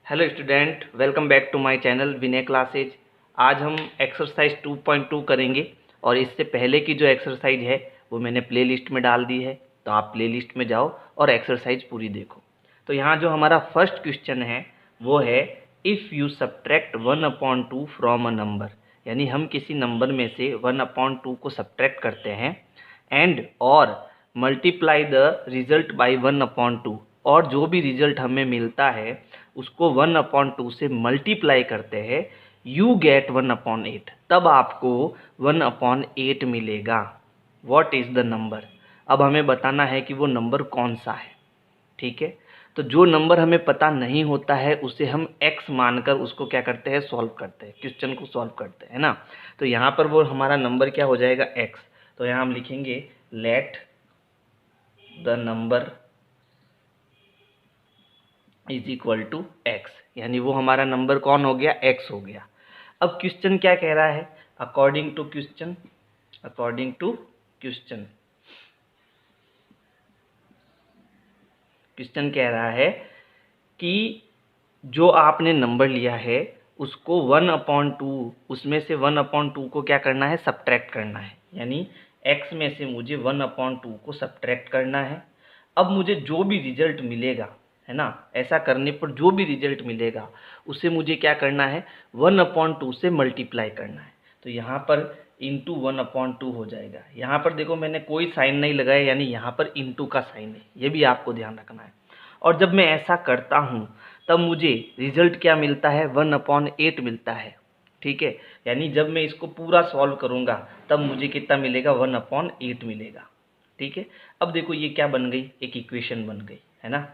Hello student, welcome back to my channel Vinay classes. आज हम exercise 2.2 करेंगे और इससे पहले की जो एक्सरसाइज है वो मैंने प्लेलिस्ट में डाल दी है, तो आप प्लेलिस्ट में जाओ और एक्सरसाइज पूरी देखो। तो यहाँ जो हमारा फर्स्ट क्वेश्चन है वो है if you subtract 1/2 from a number, यानी हम किसी नंबर में से 1/2 को सब्ट्रैक्ट करते हैं एंड और मल्टीप्लाई द रिजल्ट बाई 1/2, और जो भी रिजल्ट हमें मिलता है उसको 1/2 से मल्टीप्लाई करते हैं, यू गेट 1/8, तब आपको 1/8 मिलेगा। What is the number? अब हमें बताना है कि वो नंबर कौन सा है। ठीक है, तो जो नंबर हमें पता नहीं होता है उसे हम x मानकर उसको क्या करते हैं, सॉल्व करते हैं, क्वेश्चन को सॉल्व करते हैं ना। तो यहाँ पर वो हमारा नंबर क्या हो जाएगा, x। तो यहाँ हम लिखेंगे let the number is equal to x, यानी वो हमारा नंबर कौन हो गया, एक्स हो गया। अब क्वेश्चन क्या कह रहा है, according to question, according to question, question कह रहा है कि जो आपने नंबर लिया है उसको 1/2, उसमें से 1/2 को क्या करना है, सब्ट्रैक्ट करना है, यानी x में से मुझे 1/2 को सब्ट्रैक्ट करना है। अब मुझे जो भी रिजल्ट मिलेगा, है ना, ऐसा करने पर जो भी रिजल्ट मिलेगा उसे मुझे क्या करना है, 1/2 से मल्टीप्लाई करना है। तो यहाँ पर इंटू 1/2 हो जाएगा। यहाँ पर देखो मैंने कोई साइन नहीं लगाया, यानी यहाँ पर इंटू का साइन है, ये भी आपको ध्यान रखना है। और जब मैं ऐसा करता हूँ तब मुझे रिजल्ट क्या मिलता है, 1/8 मिलता है। ठीक है, यानी जब मैं इसको पूरा सॉल्व करूँगा तब मुझे कितना मिलेगा, 1/8 मिलेगा। ठीक है, अब देखो ये क्या बन गई, एक इक्वेशन बन गई, है ना,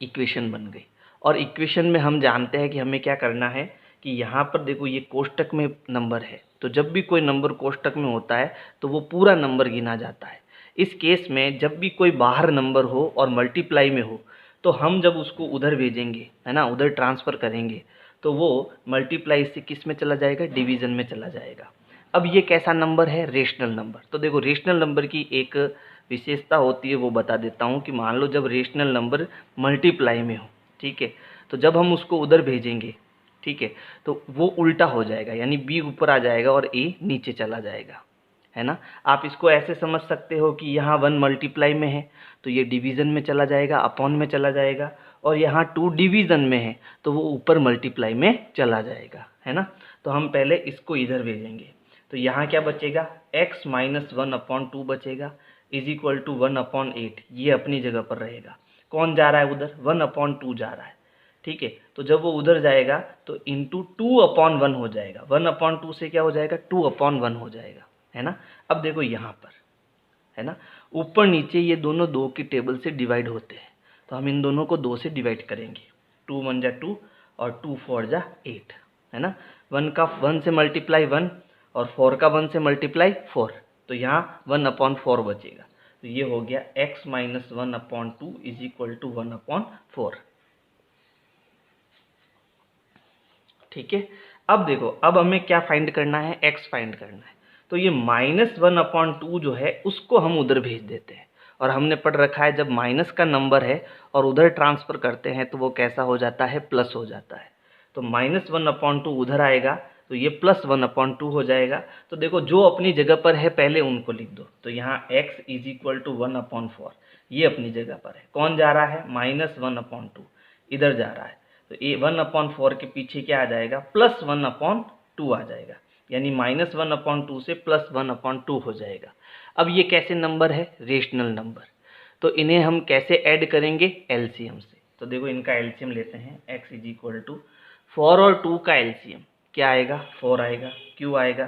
इक्वेशन बन गई। और इक्वेशन में हम जानते हैं कि हमें क्या करना है कि यहाँ पर देखो ये कोष्टक में नंबर है, तो जब भी कोई नंबर कोष्टक में होता है तो वो पूरा नंबर गिना जाता है। इस केस में जब भी कोई बाहर नंबर हो और मल्टीप्लाई में हो तो हम जब उसको उधर भेजेंगे, है ना, उधर ट्रांसफ़र करेंगे, तो वो मल्टीप्लाई से किस में चला जाएगा, डिवीज़न में चला जाएगा। अब ये कैसा नंबर है, रेशनल नंबर। तो देखो रेशनल नंबर की एक विशेषता होती है, वो बता देता हूँ कि मान लो जब रेशनल नंबर मल्टीप्लाई में हो, ठीक है, तो जब हम उसको उधर भेजेंगे, ठीक है, तो वो उल्टा हो जाएगा, यानी बी ऊपर आ जाएगा और ए नीचे चला जाएगा, है ना। आप इसको ऐसे समझ सकते हो कि यहाँ 1 मल्टीप्लाई में है तो ये डिवीज़न में चला जाएगा, अपॉन में चला जाएगा, और यहाँ 2 डिवीज़न में है तो वो ऊपर मल्टीप्लाई में चला जाएगा, है ना। तो हम पहले इसको इधर भेजेंगे, तो यहाँ क्या बचेगा, x - 1/2 बचेगा, इज इक्वल टू 1/8, ये अपनी जगह पर रहेगा। कौन जा रहा है उधर, 1/2 जा रहा है। ठीक है, तो जब वो उधर जाएगा तो इंटू 2/1 हो जाएगा, 1/2 से क्या हो जाएगा, 2/1 हो जाएगा, है ना। अब देखो यहाँ पर, है ना, ऊपर नीचे ये दोनों 2 की टेबल से डिवाइड होते हैं, तो हम इन दोनों को 2 से डिवाइड करेंगे। 2 1 जा 2 और 2 4 जा 8, है ना। 1 का 1 से मल्टीप्लाई 1 और 4 का 1 से मल्टीप्लाई 4, तो यहाँ 1/4 बचेगा। तो ये हो गया x - 1/2 इज इक्वल टू 1/4। ठीक है, अब देखो, अब हमें क्या फाइंड करना है, x फाइंड करना है। तो ये -1/2 जो है उसको हम उधर भेज देते हैं, और हमने पढ़ रखा है जब माइनस का नंबर है और उधर ट्रांसफ़र करते हैं तो वो कैसा हो जाता है, प्लस हो जाता है। तो -1/2 उधर आएगा तो ये +1/2 हो जाएगा। तो देखो जो अपनी जगह पर है पहले उनको लिख दो, तो यहाँ x इज इक्वल टू 1/4, ये अपनी जगह पर है। कौन जा रहा है, -1/2 इधर जा रहा है, तो ये 1/4 के पीछे क्या आ जाएगा, +1/2 आ जाएगा, यानी -1/2 से +1/2 हो जाएगा। अब ये कैसे नंबर है, रेशनल नंबर, तो इन्हें हम कैसे ऐड करेंगे, एलसीएम से। तो देखो इनका एलसीएम लेते हैं, x इज इक्वल टू 4 और 2 का एलसीएम क्या आएगा, 4 आएगा। क्यों आएगा,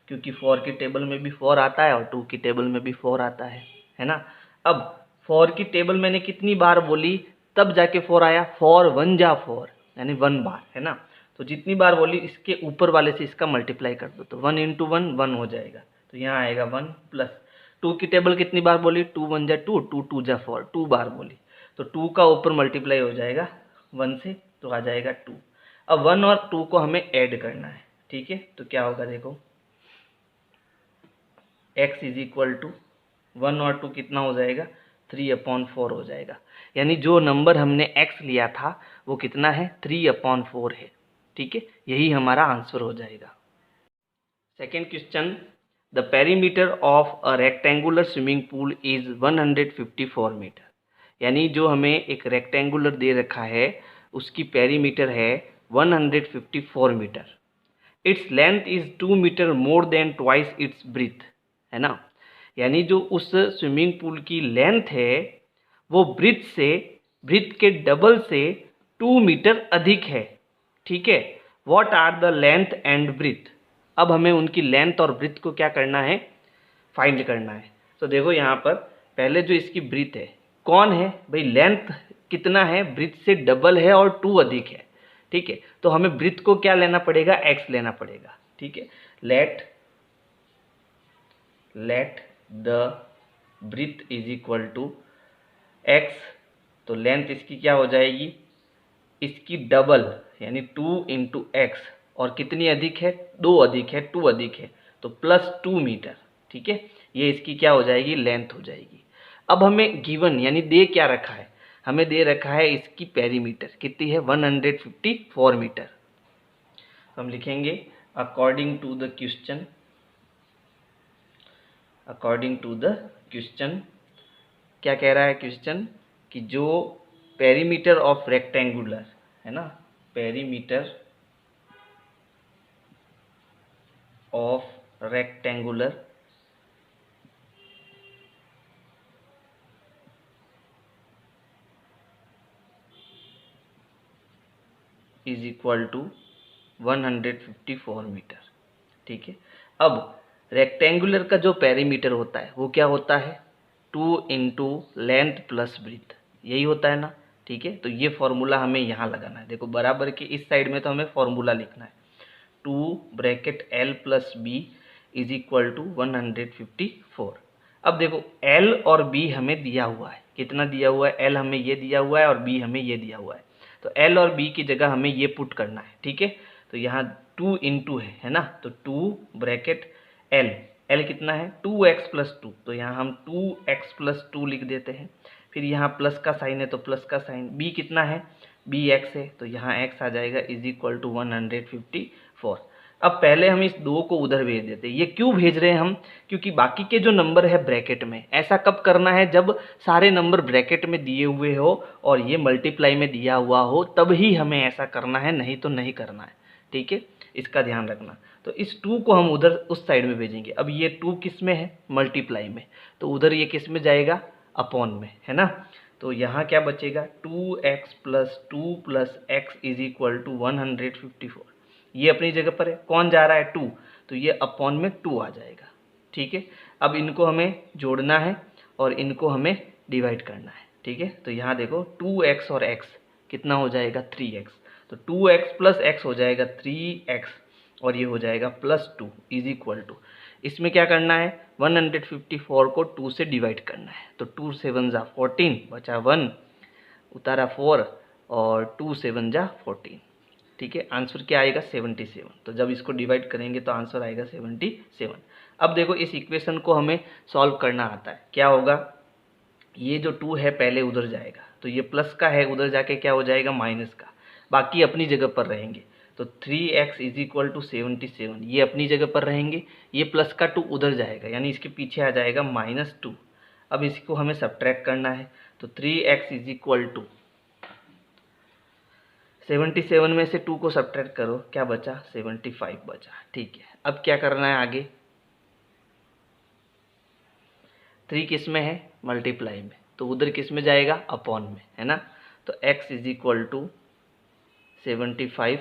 क्योंकि 4 की टेबल में भी 4 आता है और 2 की टेबल में भी 4 आता है ना। अब 4 की टेबल मैंने कितनी बार बोली तब जाके 4 आया, 4 1 जा 4, यानी 1 बार, है ना। तो जितनी बार बोली इसके ऊपर वाले से इसका मल्टीप्लाई कर दो, तो 1 इंटू 1 1 हो जाएगा, तो यहाँ आएगा 1 प्लस 2 की टेबल कितनी बार बोली, 2 1 जा 2, 2 2 जा 4, 2 बार बोली, तो 2 का ऊपर मल्टीप्लाई हो जाएगा 1 से, तो आ जाएगा 2। अब 1 और 2 को हमें ऐड करना है, ठीक है, तो क्या होगा देखो, x इज इक्वल टू 1 और 2 कितना हो जाएगा, 3/4 हो जाएगा। यानी जो नंबर हमने x लिया था वो कितना है, 3/4 है। ठीक है, यही हमारा आंसर हो जाएगा। Second question, the perimeter of a rectangular swimming pool is 154 meter. यानी जो हमें एक रेक्टेंगुलर दे रखा है उसकी पेरीमीटर है 154 meter. Its length is 2 meter more than twice its breadth, है ना। यानी जो उस स्विमिंग पूल की लेंथ है वो ब्रीथ के डबल से 2 मीटर अधिक है। ठीक है, what are the length and breadth. अब हमें उनकी लेंथ और ब्रीथ को क्या करना है, फाइंड करना है। तो देखो यहाँ पर पहले जो इसकी ब्रीथ है कौन है भाई, लेंथ कितना है, ब्रीथ से डबल है और 2 अधिक है। ठीक है, तो हमें ब्रीथ को क्या लेना पड़ेगा, x लेना पड़ेगा। ठीक है, let the breadth is equal to x। तो लेंथ इसकी क्या हो जाएगी, इसकी डबल यानी 2 इंटू एक्स, और कितनी अधिक है, 2 अधिक है, 2 अधिक है, तो +2 मीटर। ठीक है, ये इसकी क्या हो जाएगी, लेंथ हो जाएगी। अब हमें गिवन यानी दे क्या रखा है, हमें दे रखा है इसकी पेरीमीटर कितनी है, 154 मीटर। हम लिखेंगे अकॉर्डिंग टू द क्वेश्चन, क्या कह रहा है क्वेश्चन कि जो पेरीमीटर ऑफ रेक्टेंगुलर है ना, perimeter of rectangular is equal to 154 meter. ठीक है, अब रेक्टेंगुलर का जो पेरीमीटर होता है वो क्या होता है, 2 इंटू लेंथ प्लस ब्रीथ, यही होता है ना। ठीक है, तो ये फॉर्मूला हमें यहाँ लगाना है। देखो बराबर के इस साइड में तो हमें फॉर्मूला लिखना है, 2 bracket L plus B is equal to 154। अब देखो L और B हमें दिया हुआ है, कितना दिया हुआ है, L हमें ये दिया हुआ है और B हमें ये दिया हुआ है। तो L और B की जगह हमें ये पुट करना है। ठीक है, तो यहाँ 2 इंटू है ना, तो 2 ब्रैकेट L कितना है, 2x प्लस 2, तो यहाँ हम 2x प्लस 2 लिख देते हैं। फिर यहाँ प्लस का साइन है तो प्लस का साइन, B कितना है, bx है, तो यहाँ x आ जाएगा इज इक्वल टू 154। अब पहले हम इस 2 को उधर भेज देते हैं। ये क्यों भेज रहे हैं हम, क्योंकि बाकी के जो नंबर है ब्रैकेट में, ऐसा कब करना है, जब सारे नंबर ब्रैकेट में दिए हुए हो और ये मल्टीप्लाई में दिया हुआ हो तब ही हमें ऐसा करना है, नहीं तो नहीं करना है। ठीक है, इसका ध्यान रखना। तो इस 2 को हम उधर उस साइड में भेजेंगे। अब ये 2 किस में है, मल्टीप्लाई में, तो उधर ये किस में जाएगा, अपॉन में, है ना। तो यहाँ क्या बचेगा, 2x plus 2 plus x is equal to 154। ये अपनी जगह पर है, कौन जा रहा है, 2, तो ये अपॉन में 2 आ जाएगा। ठीक है, अब इनको हमें जोड़ना है और इनको हमें डिवाइड करना है। ठीक है, तो यहाँ देखो 2x और x कितना हो जाएगा, 3x, तो 2x प्लस x हो जाएगा 3x और ये हो जाएगा +2 इज इक्वल टू, इसमें क्या करना है, 154 को 2 से डिवाइड करना है। तो 2 7 जा 14, बचा 1, उतारा 4 और 2 7 जा 14। ठीक है, आंसर क्या आएगा, 77। तो जब इसको डिवाइड करेंगे तो आंसर आएगा 77। अब देखो इस इक्वेशन को हमें सॉल्व करना आता है। क्या होगा, ये जो 2 है पहले उधर जाएगा, तो ये प्लस का है उधर जाके क्या हो जाएगा, माइनस का, बाकी अपनी जगह पर रहेंगे। तो 3x इज इक्वल टू 77, ये अपनी जगह पर रहेंगे, ये प्लस का 2 उधर जाएगा यानी इसके पीछे आ जाएगा -2। अब इसको हमें सब्ट्रैक्ट करना है, तो 3x इज इक्वल टू 77 में से 2 को सब्ट्रैक्ट करो, क्या बचा, 75 बचा। ठीक है, अब क्या करना है आगे, 3 किस में है, मल्टीप्लाई में, तो उधर किस में जाएगा, अपॉन में, है ना। तो x is equal to 75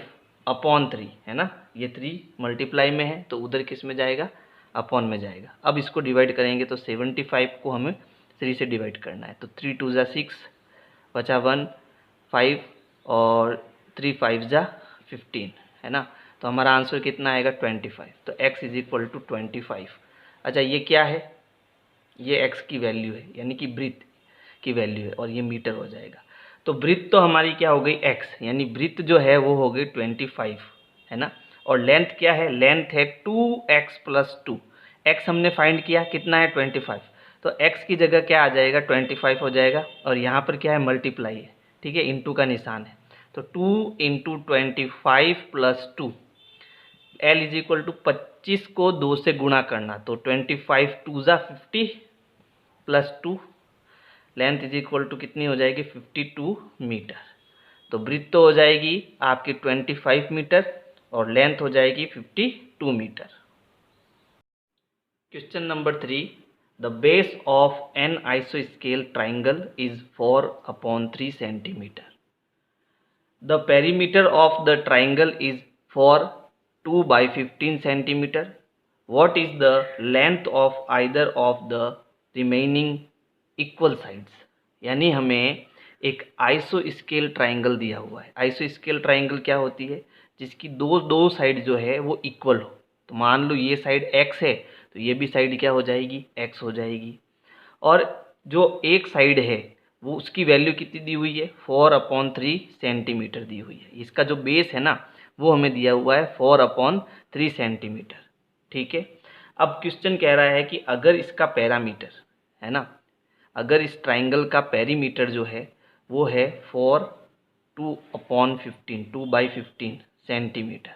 upon 3, है ना, ये 3 मल्टीप्लाई में है तो उधर किस में जाएगा, अपॉन में जाएगा। अब इसको डिवाइड करेंगे तो 75 को हमें 3 से डिवाइड करना है, तो 3 2 जा 6, बचा 1 5 और 3 5 जा 15, है ना। तो हमारा आंसर कितना आएगा, 25। तो x इज इक्वल टू 25। अच्छा ये क्या है, ये x की वैल्यू है यानी कि ब्रीथ की वैल्यू है और ये मीटर हो जाएगा। तो ब्रीथ तो हमारी क्या हो गई, x, यानी ब्रीथ जो है वो हो गई 25, है ना। और लेंथ क्या है, लेंथ है 2x प्लस 2, x हमने फाइंड किया कितना है, 25, तो x की जगह क्या आ जाएगा 25 हो जाएगा, और यहाँ पर क्या है मल्टीप्लाई है, ठीक है, इंटू का निशान है। तो 2 into 25 plus 2, L is equal to 25 को 2 से गुणा करना, तो 25 टू ज़ा 50 plus 2, length is equal to कितनी हो जाएगी 52 मीटर। तो ब्रीथ तो हो जाएगी आपकी 25 मीटर और लेंथ हो जाएगी 52 metre. Question number 3, the base of an आइसोस्केल triangle is 4/3 centimetre. The perimeter of the triangle is for 2/15 centimeter. What is the length of either of the remaining equal sides? यानी हमें एक iso scale triangle दिया हुआ है। Iso scale triangle क्या होती है, जिसकी दो दो साइड जो है वो इक्वल हो। तो मान लो ये साइड x है तो ये भी साइड क्या हो जाएगी x हो जाएगी, और जो एक साइड है वो उसकी वैल्यू कितनी दी हुई है 4/3 सेंटीमीटर दी हुई है। इसका जो बेस है ना वो हमें दिया हुआ है 4/3 सेंटीमीटर, ठीक है। अब क्वेश्चन कह रहा है कि अगर इसका पैरामीटर है ना, अगर इस ट्राइंगल का पेरीमीटर जो है वो है 2/15 सेंटीमीटर,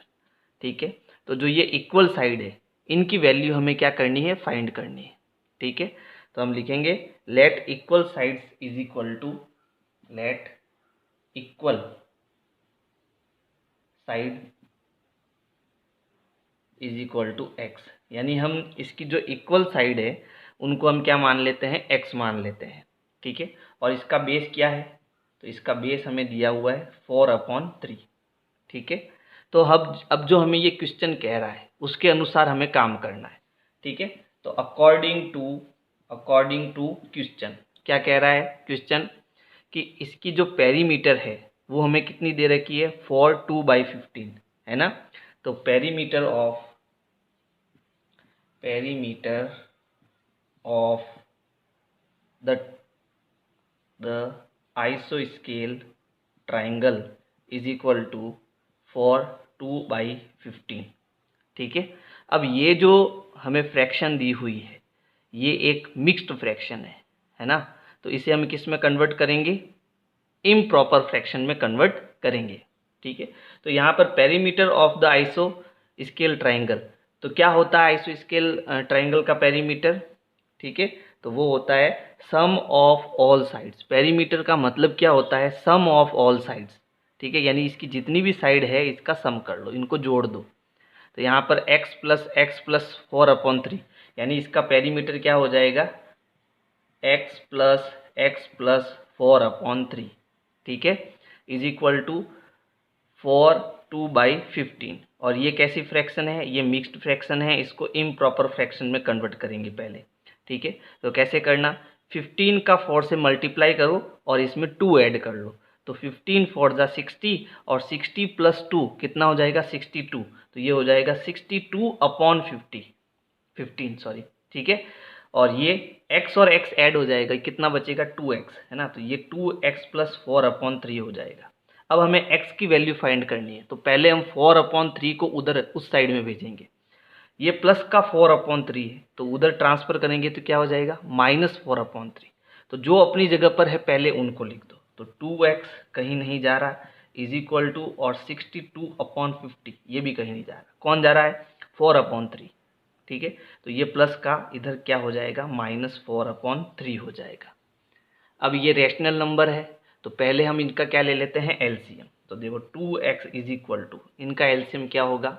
ठीक है। तो जो ये इक्वल साइड है इनकी वैल्यू हमें क्या करनी है, फाइंड करनी है, ठीक है। तो हम लिखेंगे let equal sides is equal to, let equal side is equal to x, यानी हम इसकी जो इक्वल साइड है उनको हम क्या मान लेते हैं, एक्स मान लेते हैं, ठीक है। और इसका बेस क्या है, तो इसका बेस हमें दिया हुआ है 4/3, ठीक है। तो अब जो हमें ये क्वेश्चन कह रहा है उसके अनुसार हमें काम करना है, ठीक है। तो अकॉर्डिंग टू क्वेश्चन क्या कह रहा है क्वेश्चन, कि इसकी जो पेरीमीटर है वो हमें कितनी दे रखी है 4/2/15 है ना। तो पेरीमीटर ऑफ द आइसोस्केल ट्राइंगल इज इक्वल टू 4/2/15, ठीक है। अब ये जो हमें फ्रैक्शन दी हुई है ये एक मिक्स्ड फ्रैक्शन है ना। तो इसे हम किस में कन्वर्ट करेंगे, इम्प्रॉपर फ्रैक्शन में कन्वर्ट करेंगे, ठीक है। तो यहाँ पर perimeter of the iso scale triangle, तो क्या होता है आइसो स्केल ट्राइंगल का पेरीमीटर, ठीक है। तो वो होता है सम ऑफ ऑल साइड्स। पेरीमीटर का मतलब क्या होता है, सम ऑफ ऑल साइड्स, ठीक है। यानी इसकी जितनी भी साइड है इसका सम कर लो, इनको जोड़ दो। तो यहाँ पर x प्लस 4/3 यानी इसका पेरीमीटर क्या हो जाएगा x प्लस 4/3, ठीक है, इज इक्वल टू 4/2/15। और ये कैसी फ्रैक्शन है, ये मिक्स्ड फ्रैक्शन है, इसको इम्प्रॉपर फ्रैक्शन में कन्वर्ट करेंगे पहले, ठीक है। तो कैसे करना, 15 का 4 से मल्टीप्लाई करो और इसमें 2 ऐड कर लो। तो 15 4 ज़ा 60 और 60 प्लस 2 कितना हो जाएगा 62। तो ये हो जाएगा 62/15 सॉरी, ठीक है। और ये x और x ऐड हो जाएगा, कितना बचेगा 2x है ना। तो ये 2x प्लस 4/3 हो जाएगा। अब हमें x की वैल्यू फाइंड करनी है, तो पहले हम 4/3 को उधर उस साइड में भेजेंगे। ये प्लस का 4/3 है तो उधर ट्रांसफर करेंगे तो क्या हो जाएगा -4/3। तो जो अपनी जगह पर है पहले उनको लिख दो। तो 2x कहीं नहीं जा रहा इज इक्वल टू, और 62/50 ये भी कहीं नहीं जा रहा, कौन जा रहा है 4/3, ठीक है। तो ये प्लस का इधर क्या हो जाएगा -4/3 हो जाएगा। अब ये रैशनल नंबर है तो पहले हम इनका क्या ले लेते हैं एलसीएम। तो देखो 2x इज इक्वल टू, इनका एलसीएम क्या होगा,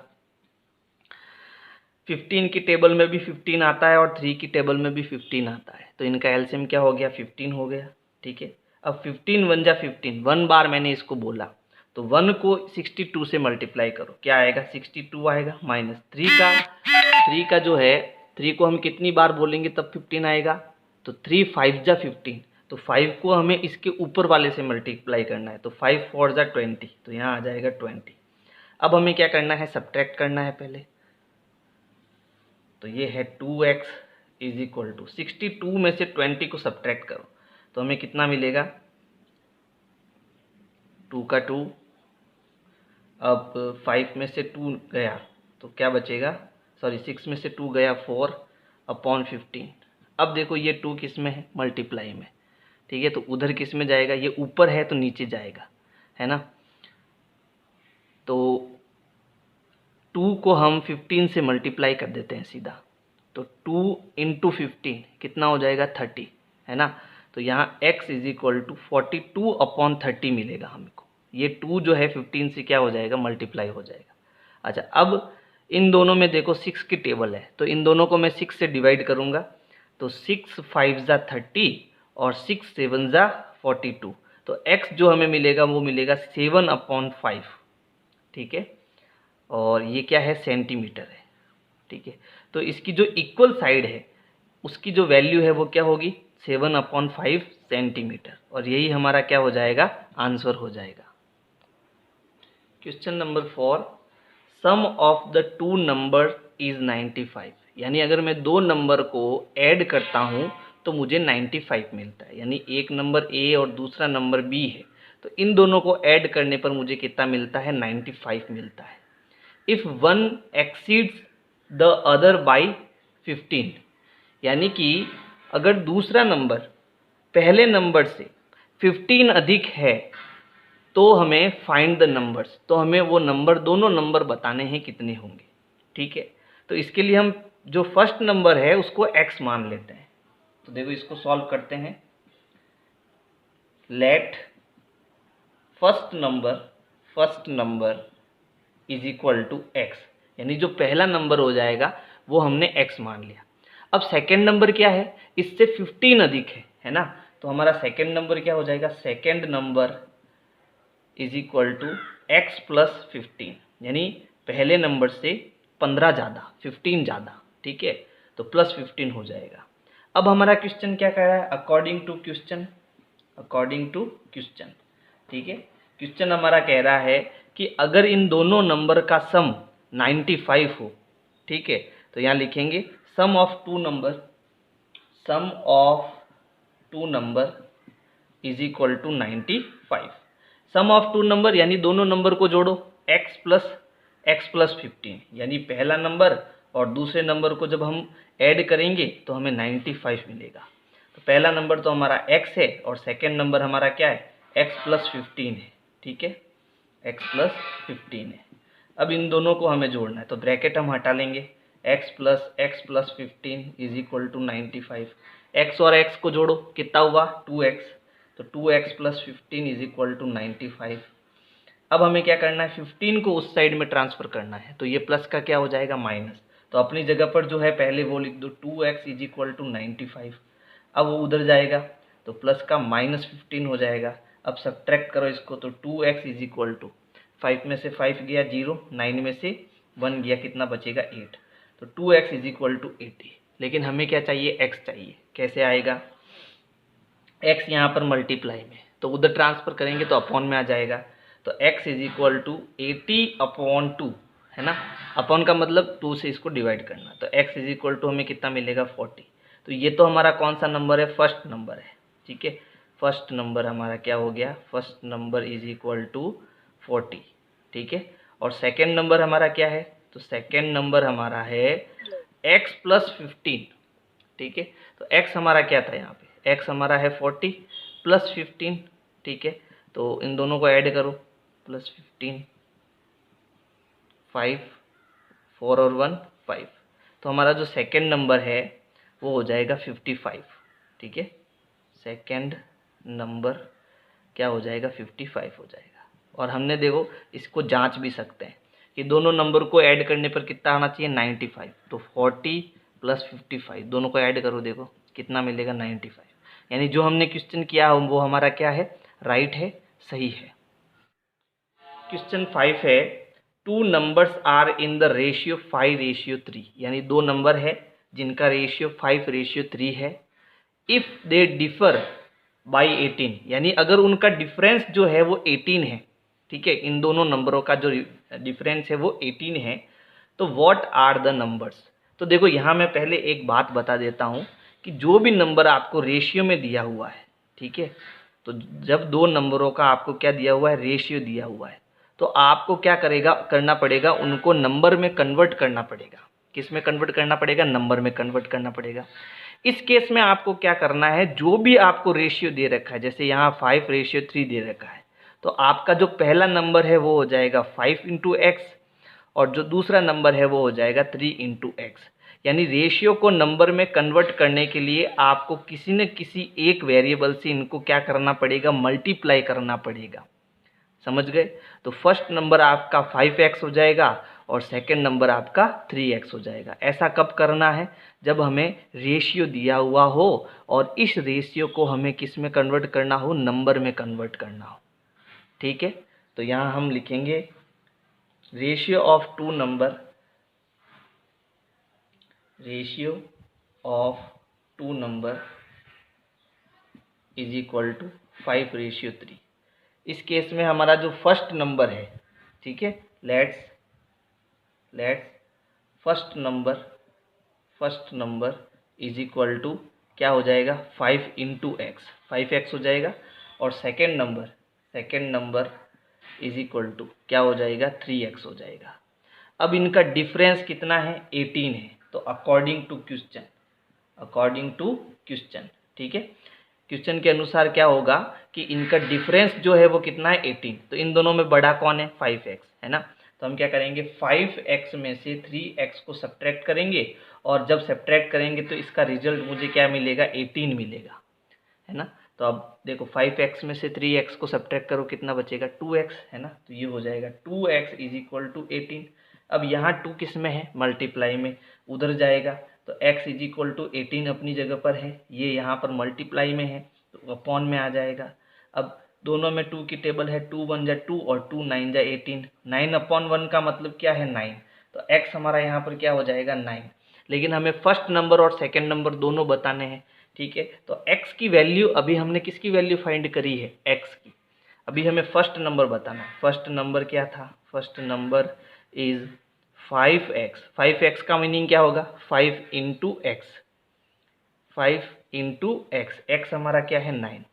15 की टेबल में भी 15 आता है और 3 की टेबल में भी 15 आता है। तो इनका एलसीएम क्या हो गया 15 हो गया, ठीक है। अब 15 1 जा 15, 1 बार मैंने इसको बोला तो 1 को 62 से मल्टीप्लाई करो, क्या आएगा 62 आएगा, माइनस 3 का जो है 3 को हम कितनी बार बोलेंगे तब 15 आएगा। तो 3 5 जा 15, तो 5 को हमें इसके ऊपर वाले से मल्टीप्लाई करना है। तो 5 4 जा 20, तो यहाँ आ जाएगा 20। अब हमें क्या करना है, सब्ट्रैक्ट करना है पहले। तो ये है 2x इज इक्वल टू 62 में से 20 को सब्ट्रैक्ट करो तो हमें कितना मिलेगा 2 का 2। अब 5 में से 2 गया तो क्या बचेगा, सॉरी 6 में से 2 गया 4/15, अब देखो ये 2 किस में है, मल्टीप्लाई में, ठीक है। तो उधर किस में जाएगा, ये ऊपर है तो नीचे जाएगा, है ना। तो 2 को हम 15 से मल्टीप्लाई कर देते हैं सीधा, तो 2 इंटू 15 कितना हो जाएगा 30, है ना। तो यहाँ x इज इक्वल टू 42/30 मिलेगा हमको। ये 2 जो है 15 से क्या हो जाएगा, मल्टीप्लाई हो जाएगा। अच्छा, अब इन दोनों में देखो 6 की टेबल है, तो इन दोनों को मैं 6 से डिवाइड करूँगा, तो 6 5 ज़ा 30 और 6 7 ज़ा 42। तो x जो हमें मिलेगा वो मिलेगा 7/5, ठीक है। और ये क्या है, सेंटीमीटर है, ठीक है। तो इसकी जो इक्वल साइड है उसकी जो वैल्यू है वो क्या होगी, 7/5 सेंटीमीटर, और यही हमारा क्या हो जाएगा, आंसर हो जाएगा। Question number 4, sum of the 2 number is 95। यानी अगर मैं 2 नंबर को ऐड करता हूँ तो मुझे 95 मिलता है। यानी एक नंबर ए और दूसरा नंबर बी है, तो इन दोनों को ऐड करने पर मुझे कितना मिलता है, 95 मिलता है। If one exceeds the other by 15, यानी कि अगर दूसरा नंबर पहले नंबर से 15 अधिक है तो हमें फाइंड द नंबर्स, तो हमें वो नंबर, दोनों नंबर बताने हैं कितने होंगे, ठीक है। तो इसके लिए हम जो फर्स्ट नंबर है उसको x मान लेते हैं। तो देखो इसको सॉल्व करते हैं। Let first number is equal to x, यानी जो पहला नंबर हो जाएगा वो हमने x मान लिया। अब सेकेंड नंबर क्या है, इससे 15 अधिक है ना। तो हमारा सेकेंड नंबर क्या हो जाएगा, second number is equal to x plus 15, यानी पहले नंबर से 15 ज़्यादा, 15 ज़्यादा, ठीक है। तो प्लस 15 हो जाएगा। अब हमारा क्वेश्चन क्या कह रहा है, अकॉर्डिंग टू क्वेश्चन, ठीक है। क्वेश्चन हमारा कह रहा है कि अगर इन दोनों नंबर का सम 95 हो, ठीक है, तो यहाँ लिखेंगे sum of two number is equal to 95। Sum of 2 number यानी दोनों नंबर को जोड़ो, x प्लस 15, यानी पहला नंबर और दूसरे नंबर को जब हम ऐड करेंगे तो हमें 95 मिलेगा। तो पहला नंबर तो हमारा x है और सेकेंड नंबर हमारा क्या है, x प्लस 15 है, ठीक है, x प्लस 15 है। अब इन दोनों को हमें जोड़ना है, तो ब्रैकेट हम हटा लेंगे, x plus 15 is equal to 95। x और x को जोड़ो, कितना हुआ 2x, तो 2x plus 15 is equal to 95। अब हमें क्या करना है, 15 को उस साइड में ट्रांसफ़र करना है, तो ये प्लस का क्या हो जाएगा, माइनस। तो अपनी जगह पर जो है पहले वो लिख दो, 2x इज इक्वल टू 95। अब वो उधर जाएगा तो प्लस का -15 हो जाएगा। अब सब्ट्रैक्ट करो इसको, तो 2x इज इक्वल टू 5 में से 5 गया 0, 9 में से 1 गया, कितना बचेगा 8। तो 2x इज इक्वल टू 80। लेकिन हमें क्या चाहिए, x चाहिए। कैसे आएगा, x यहाँ पर मल्टीप्लाई में, तो उधर ट्रांसफ़र करेंगे तो अपॉन में आ जाएगा। तो x इज इक्वल टू 80/2, है ना। अपॉन का मतलब 2 से इसको डिवाइड करना, तो x इज इक्वल टू हमें कितना मिलेगा 40। तो ये तो हमारा कौन सा नंबर है, फर्स्ट नंबर है, ठीक है। फर्स्ट नंबर हमारा क्या हो गया, first number is equal to 40, ठीक है। और सेकेंड नंबर हमारा क्या है, तो सेकेंड नंबर हमारा है x प्लस 15, ठीक है। तो x हमारा क्या था यहाँ पे, x हमारा है 40 प्लस 15, ठीक है। तो इन दोनों को ऐड करो, प्लस 15, 5, 4 और 1 5। तो हमारा जो सेकेंड नंबर है वो हो जाएगा 55, ठीक है। सेकेंड नंबर क्या हो जाएगा, 55 हो जाएगा। और हमने देखो इसको जांच भी सकते हैं कि दोनों नंबर को ऐड करने पर कितना आना चाहिए, 95। तो 40 प्लस 55 दोनों को ऐड करो, देखो कितना मिलेगा 95। यानी जो हमने क्वेश्चन किया वो हमारा क्या है, राइट है, सही है। क्वेश्चन 5 है, 2 numbers are in the ratio 5:3, यानी 2 नंबर है जिनका रेशियो 5:3 है। इफ़ दे डिफर बाई 18, यानी अगर उनका डिफरेंस जो है वो 18 है, ठीक है, इन दोनों नंबरों का जो डिफरेंस है वो 18 है, तो व्हाट आर द नंबर्स। तो देखो यहाँ मैं पहले एक बात बता देता हूँ कि जो भी नंबर आपको रेशियो में दिया हुआ है, ठीक है, तो जब 2 नंबरों का आपको क्या दिया हुआ है, रेशियो दिया हुआ है, तो आपको क्या करना पड़ेगा, उनको नंबर में कन्वर्ट करना पड़ेगा। किस में कन्वर्ट करना पड़ेगा, नंबर में कन्वर्ट करना पड़ेगा। इस केस में आपको क्या करना है, जो भी आपको रेशियो दे रखा है, जैसे यहाँ 5:3 दे रखा है, तो आपका जो पहला नंबर है वो हो जाएगा 5 इंटू एक्स, और जो दूसरा नंबर है वो हो जाएगा 3 इंटू एक्स। यानी रेशियो को नंबर में कन्वर्ट करने के लिए आपको किसी न किसी एक वेरिएबल से इनको क्या करना पड़ेगा, मल्टीप्लाई करना पड़ेगा। समझ गए? तो फर्स्ट नंबर आपका 5x हो जाएगा और सेकंड नंबर आपका 3x हो जाएगा। ऐसा कब करना है, जब हमें रेशियो दिया हुआ हो और इस रेशियो को हमें किस में कन्वर्ट करना हो, नंबर में कन्वर्ट करना हो। ठीक है, तो यहाँ हम लिखेंगे ratio of two number, ratio of two number is equal to 5:3। इस केस में हमारा जो फर्स्ट नंबर है, ठीक है, let's first number is equal to क्या हो जाएगा, 5 इंटू एक्स, 5x हो जाएगा, और second number is equal to क्या हो जाएगा, 3x हो जाएगा। अब इनका डिफरेंस कितना है, 18 है। तो अकॉर्डिंग टू क्वेश्चन, ठीक है, क्वेश्चन के अनुसार क्या होगा कि इनका डिफरेंस जो है वो कितना है, 18। तो इन दोनों में बड़ा कौन है, 5x है ना। तो हम क्या करेंगे, 5x में से 3x को सब्ट्रैक्ट करेंगे, और जब सब्ट्रैक्ट करेंगे तो इसका रिजल्ट मुझे क्या मिलेगा, 18 मिलेगा, है ना। तो अब देखो 5x में से 3x को सब्ट्रैक्ट करो, कितना बचेगा, 2x, है ना। तो ये हो जाएगा 2x इज इक्वल टू 18। अब यहाँ 2 किस में है, मल्टीप्लाई में, उधर जाएगा, तो x इज इक्वल टू 18 अपनी जगह पर है, ये यहाँ पर मल्टीप्लाई में है तो अपॉन में आ जाएगा। अब दोनों में 2 की टेबल है, 2 1 जा 2 और 2 9 जा 18, 9/1 का मतलब क्या है, 9। तो x हमारा यहाँ पर क्या हो जाएगा, 9। लेकिन हमें फर्स्ट नंबर और सेकेंड नंबर दोनों बताने हैं, ठीक है। तो x की वैल्यू, अभी हमने किसकी वैल्यू फाइंड करी है, x की। अभी हमें फर्स्ट नंबर बताना है। फर्स्ट नंबर क्या था, first number is 5x। 5x का मीनिंग क्या होगा, 5 into x, 5 into x, x हमारा क्या है, 9,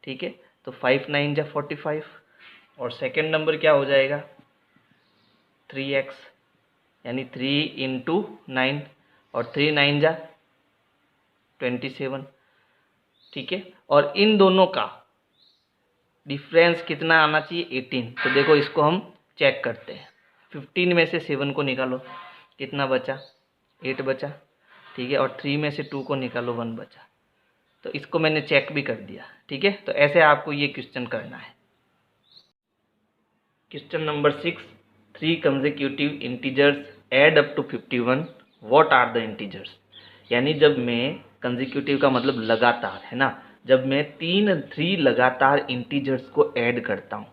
ठीक है। तो 5 9 जा 45, और सेकेंड नंबर क्या हो जाएगा, 3x, यानी 3 इंटू 9, और 3 9 जा 27, ठीक है। और इन दोनों का डिफरेंस कितना आना चाहिए, 18। तो देखो इसको हम चेक करते हैं, 15 में से 7 को निकालो, कितना बचा, 8 बचा, ठीक है। और 3 में से 2 को निकालो, 1 बचा। तो इसको मैंने चेक भी कर दिया, ठीक है। तो ऐसे आपको ये क्वेश्चन करना है। Question number 6, 3 consecutive integers add up to 51, what are the integers. यानी जब मैं कंसेक्यूटिव का मतलब लगातार, है ना, जब मैं 3 लगातार इंटीजर्स को ऐड करता हूँ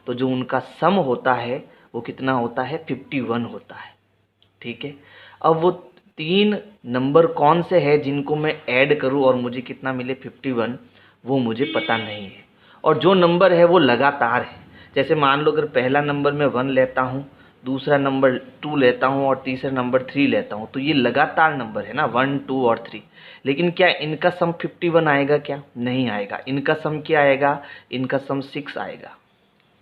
तो जो उनका सम होता है वो कितना होता है, 51 होता है, ठीक है। अब वो 3 नंबर कौन से हैं जिनको मैं ऐड करूं और मुझे कितना मिले, 51, वो मुझे पता नहीं है। और जो नंबर है वो लगातार है। जैसे मान लो अगर पहला नंबर मैं 1 लेता हूँ, दूसरा नंबर 2 लेता हूँ और तीसरा नंबर 3 लेता हूँ, तो ये लगातार नंबर है ना, 1 2 और 3। लेकिन क्या इनका सम 51 आएगा, क्या नहीं आएगा। इनका सम क्या आएगा, इनका सम 6 आएगा,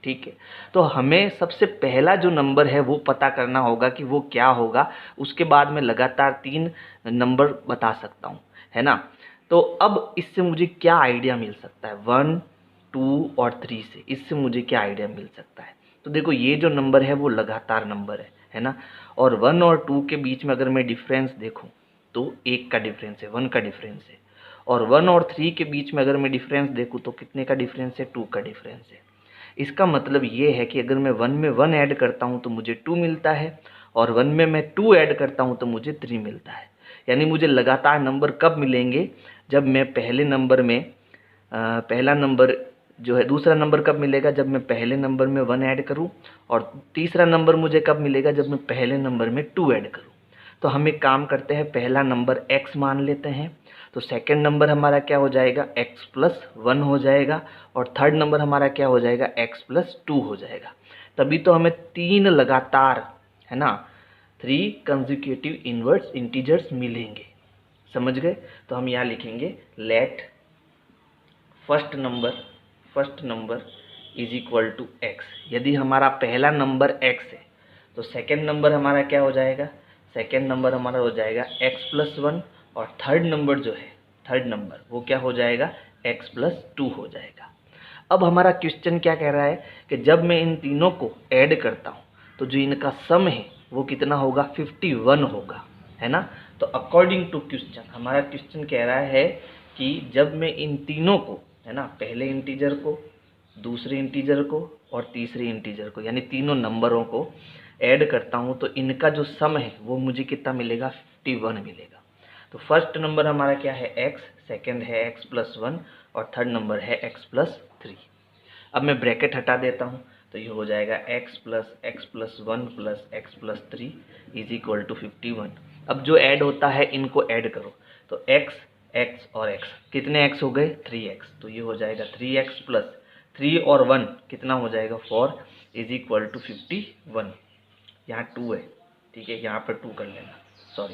ठीक है। तो हमें सबसे पहला जो नंबर है वो पता करना होगा कि वो क्या होगा, उसके बाद मैं लगातार 3 नंबर बता सकता हूँ, है ना। तो अब इससे मुझे क्या आइडिया मिल सकता है, 1 2 और 3 से, इससे मुझे क्या आइडिया मिल सकता है। तो देखो ये जो नंबर है वो लगातार नंबर है ना। और 1 और 2 के बीच में अगर मैं डिफरेंस देखूँ तो 1 का डिफरेंस है, 1 का डिफरेंस है। और 1 और 3 के बीच में अगर मैं डिफरेंस देखूँ तो कितने का डिफरेंस है, 2 का डिफरेंस है। इसका मतलब ये है कि अगर मैं 1 में 1 ऐड करता हूँ तो मुझे 2 मिलता है, और 1 में मैं 2 ऐड करता हूँ तो मुझे 3 मिलता है। यानी मुझे लगातार नंबर कब मिलेंगे, जब मैं पहले नंबर में पहला नंबर जो है, दूसरा नंबर कब मिलेगा, जब मैं पहले नंबर में 1 ऐड करूँ, और तीसरा नंबर मुझे कब मिलेगा, जब मैं पहले नंबर में 2 ऐड करूँ। तो हम एक काम करते हैं, पहला नंबर x मान लेते हैं, तो सेकंड नंबर हमारा क्या हो जाएगा, x+1 हो जाएगा, और थर्ड नंबर हमारा क्या हो जाएगा, x+2 हो जाएगा। तभी तो हमें 3 लगातार, है ना, 3 कंसेक्यूटिव इनवर्स इंटीजर्स मिलेंगे। समझ गए। तो हम यहाँ लिखेंगे let first number is equal to x। यदि हमारा पहला नंबर x है तो सेकेंड नंबर हमारा क्या हो जाएगा, सेकेंड नंबर हमारा हो जाएगा x+1, और थर्ड नंबर जो है, थर्ड नंबर वो क्या हो जाएगा, x+2 हो जाएगा। अब हमारा क्वेश्चन क्या कह रहा है कि जब मैं इन तीनों को ऐड करता हूँ तो जो इनका सम है वो कितना होगा, 51 होगा, है ना। तो अकॉर्डिंग टू क्वेश्चन, हमारा क्वेश्चन कह रहा है कि जब मैं इन तीनों को, है ना, पहले इंटीजर को, दूसरे इंटीजर को और तीसरे इंटीजर को, यानी तीनों नंबरों को ऐड करता हूँ तो इनका जो सम है वो मुझे कितना मिलेगा, 51 मिलेगा। तो फर्स्ट नंबर हमारा क्या है, x, सेकेंड है x+1 और थर्ड नंबर है x+3। अब मैं ब्रैकेट हटा देता हूँ तो ये हो जाएगा x+1 + x+3 = 51। अब जो ऐड होता है इनको ऐड करो, तो x, x और x, कितने x हो गए, 3x, तो ये हो जाएगा 3x + 3 और 1 कितना हो जाएगा, 4 = 51। यहाँ 2 है, ठीक है, यहाँ पर 2 कर लेना, सॉरी,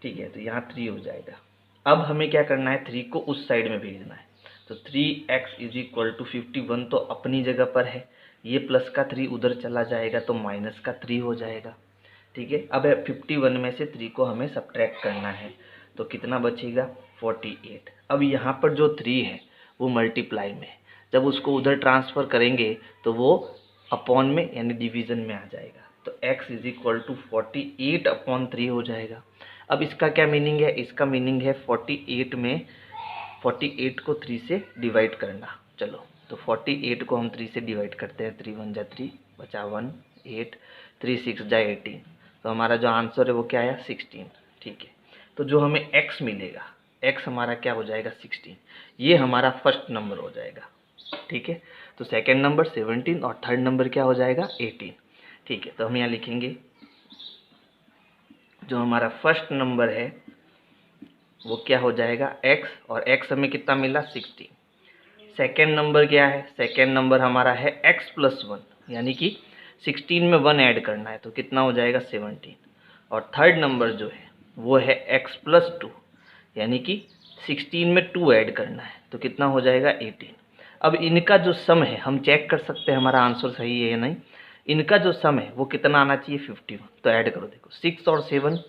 ठीक है, तो यहाँ 3 हो जाएगा। अब हमें क्या करना है, 3 को उस साइड में भेजना है, तो 3x = 51 तो अपनी जगह पर है, ये प्लस का 3 उधर चला जाएगा तो माइनस का 3 हो जाएगा, ठीक है। अब 51 में से 3 को हमें सब्ट्रैक्ट करना है, तो कितना बचेगा, 48। अब यहाँ पर जो 3 है वो मल्टीप्लाई में है, जब उसको उधर ट्रांसफ़र करेंगे तो वो अपॉन में यानी डिवीज़न में आ जाएगा, तो x = 48/3 हो जाएगा। अब इसका क्या मीनिंग है, इसका मीनिंग है 48 में 48 को 3 से डिवाइड करना। चलो, तो 48 को हम 3 से डिवाइड करते हैं, 3 1 जा 3, बचा 1, 8, 3 6 जा 18, तो हमारा जो आंसर है वो क्या आया, 16, ठीक है। तो जो हमें x मिलेगा, x हमारा क्या हो जाएगा, 16, ये हमारा फर्स्ट नंबर हो जाएगा, ठीक है। तो सेकेंड नंबर 17 और थर्ड नंबर क्या हो जाएगा, 18, ठीक है। तो हम यहाँ लिखेंगे जो हमारा फर्स्ट नंबर है वो क्या हो जाएगा, x, और x हमें कितना मिला, 16। सेकेंड नंबर क्या है, सेकेंड नंबर हमारा है x+1, यानी कि 16 में 1 ऐड करना है तो कितना हो जाएगा, 17। और थर्ड नंबर जो है वो है x+2, यानी कि 16 में 2 ऐड करना है तो कितना हो जाएगा, 18। अब इनका जो सम है हम चेक कर सकते हैं हमारा आंसर सही है या नहीं। इनका जो सम है वो कितना आना चाहिए, 51। तो ऐड करो, देखो 6 और 7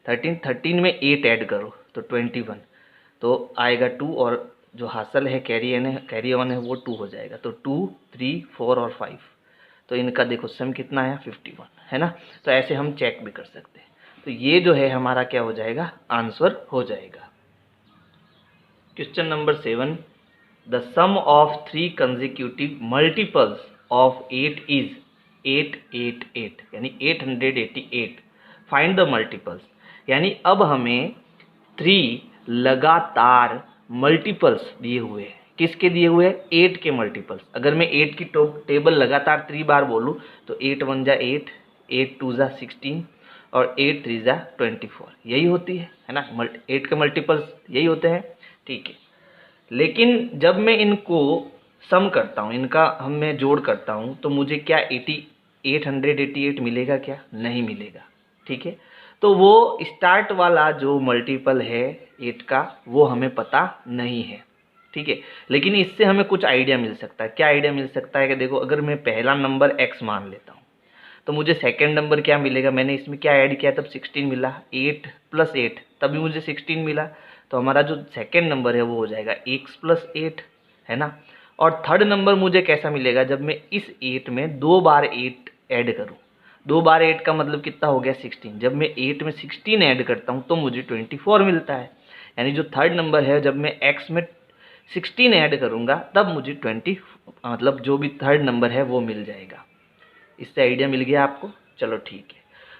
13, 13 में 8 ऐड करो तो 21, तो आएगा 2, और जो हासिल है कैरी ऑन है वो 2 हो जाएगा, तो 2 3 4 और 5, तो इनका देखो सम कितना आया, 51, है ना। तो ऐसे हम चेक भी कर सकते हैं। तो ये जो है हमारा क्या हो जाएगा, आंसर हो जाएगा। Question number 7, the sum of 3 consecutive multiples of 8 is 888, यानी 888। फाइंड द मल्टीपल्स, यानी अब हमें 3 लगातार मल्टीपल्स दिए हुए हैं, किसके दिए हुए हैं, 8 के मल्टीपल्स। अगर मैं 8 की टेबल लगातार 3 बार बोलूँ तो 8 1 जा 8, 8 2 जा 16 और 8 3 जा 24, यही होती है ना, 8 के मल्टीपल्स यही होते हैं, ठीक है। लेकिन जब मैं इनको सम करता हूँ, इनका मैं जोड़ करता हूँ तो मुझे क्या 888 मिलेगा क्या, नहीं मिलेगा, ठीक है। तो वो स्टार्ट वाला जो मल्टीपल है 8 का वो हमें पता नहीं है, ठीक है। लेकिन इससे हमें कुछ आइडिया मिल सकता है। क्या आइडिया मिल सकता है कि देखो, अगर मैं पहला नंबर x मान लेता हूँ तो मुझे सेकंड नंबर क्या मिलेगा, मैंने इसमें क्या ऐड किया तब 16 मिला, 8 + 8 तभी मुझे 16 मिला, तो हमारा जो सेकंड नंबर है वो हो जाएगा x + 8, है ना। और थर्ड नंबर मुझे कैसा मिलेगा, जब मैं इस 8 में 2 बार 8 ऐड करूँ, 2 बार 8 का मतलब कितना हो गया, 16। जब मैं 8 में 16 ऐड करता हूँ तो मुझे 24 मिलता है, यानी जो थर्ड नंबर है जब मैं x में 16 ऐड करूँगा तब मुझे 20, मतलब जो भी थर्ड नंबर है वो मिल जाएगा। इससे आइडिया मिल गया आपको, चलो ठीक है।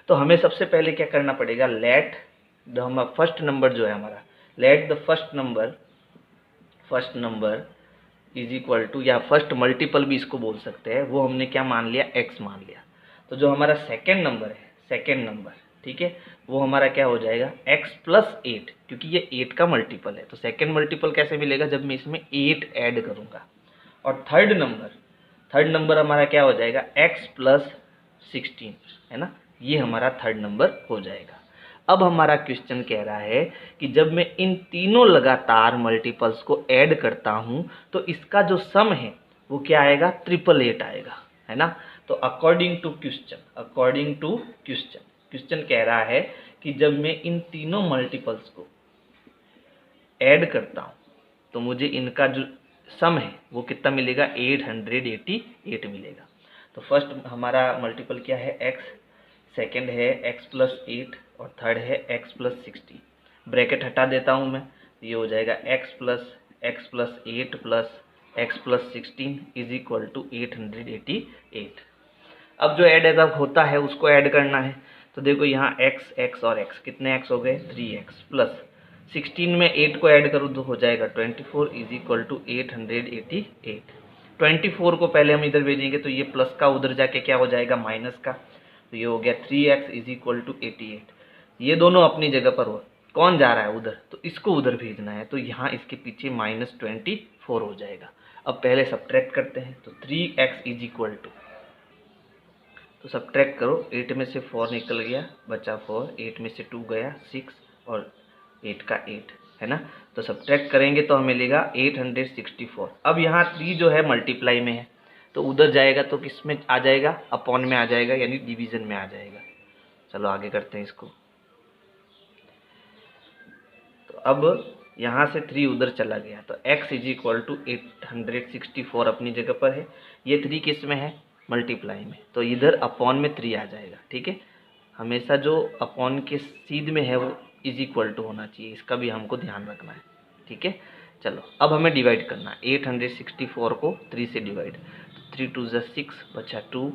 तो हमें सबसे पहले क्या करना पड़ेगा, लेट द फर्स्ट नंबर जो है हमारा, let the first number is equal to, या फर्स्ट मल्टीपल भी इसको बोल सकते हैं, वो हमने क्या मान लिया, x मान लिया। तो जो हमारा सेकेंड नंबर है, सेकेंड नंबर, ठीक है, वो हमारा क्या हो जाएगा, x + 8, क्योंकि ये 8 का मल्टीपल है। तो सेकेंड मल्टीपल कैसे मिलेगा, जब मैं इसमें 8 ऐड करूँगा। और थर्ड नंबर हमारा क्या हो जाएगा, x + 16, है ना, ये हमारा थर्ड नंबर हो जाएगा। अब हमारा क्वेश्चन कह रहा है कि जब मैं इन तीनों लगातार मल्टीपल्स को ऐड करता हूं तो इसका जो सम है वो क्या आएगा, 888 आएगा, है ना। तो अकॉर्डिंग टू क्वेश्चन कह रहा है कि जब मैं इन तीनों मल्टीपल्स को ऐड करता हूँ तो मुझे इनका जो सम है वो कितना मिलेगा, 888 मिलेगा। तो फर्स्ट हमारा मल्टीपल क्या है, x, सेकेंड है x प्लस 8 और थर्ड है x प्लस 16। ब्रैकेट हटा देता हूँ मैं, ये हो जाएगा x plus 8 plus x plus 16 is equal to 888। अब जो ऐड अप होता है उसको ऐड करना है। तो देखो यहाँ x और x कितने x हो गए, 3x प्लस 16 में 8 को ऐड करूँ तो हो जाएगा 24 इज इक्वल टू 888। 24 को पहले हम इधर भेजेंगे तो ये प्लस का उधर जाके क्या हो जाएगा, माइनस का। तो ये हो गया 3x इज इक्वल टू 88। ये दोनों अपनी जगह पर हो, कौन जा रहा है उधर, तो इसको उधर भेजना है। तो यहाँ इसके पीछे -24 हो जाएगा। अब पहले सब्ट्रैक्ट करते हैं। तो 3x इज इक्वल टू, तो सब्ट्रैक्ट करो, 8 में से 4 निकल गया, बचा 4, 8 में से 2 गया 6 और 8 का 8 है ना। तो सब्ट्रैक्ट करेंगे तो हमें मिलेगा 864। अब यहाँ 3 जो है मल्टीप्लाई में है तो उधर जाएगा तो किस में आ जाएगा, अपॉन में आ जाएगा, यानी डिवीज़न में आ जाएगा। चलो आगे करते हैं इसको। तो अब यहाँ से 3 उधर चला गया तो x इज इक्वल टू 864 अपनी जगह पर है। ये 3 किस में है, मल्टीप्लाई में, तो इधर अपॉन में 3 आ जाएगा। ठीक है, हमेशा जो अपॉन के सीध में है वो इज इक्वल टू होना चाहिए, इसका भी हमको ध्यान रखना है। ठीक है, चलो अब हमें डिवाइड करना है 864 को 3 से डिवाइड। 3 2 ज़ा 6 बचा 2